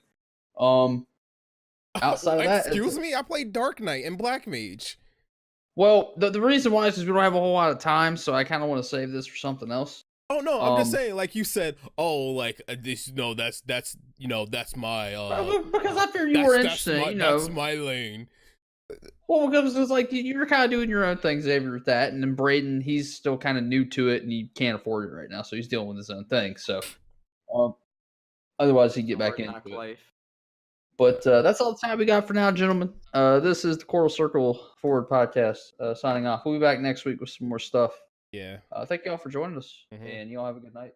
Outside of that, excuse me, I played Dark Knight and Black Mage. Well, the reason why is because we don't have a whole lot of time, so I kind of want to save this for something else. Oh no, I'm just saying, like you said, this, that's my because I figured you were interested, that's my lane. Well, because it's like you're kind of doing your own thing, Xavier, with that, and then Braden, he's still kind of new to it, and he can't afford it right now, so he's dealing with his own thing. So, otherwise, he'd get back into it. But that's all the time we got for now, gentlemen. This is the Coral Circle Forward Podcast signing off. We'll be back next week with some more stuff. Yeah. Thank you all for joining us, and you all have a good night.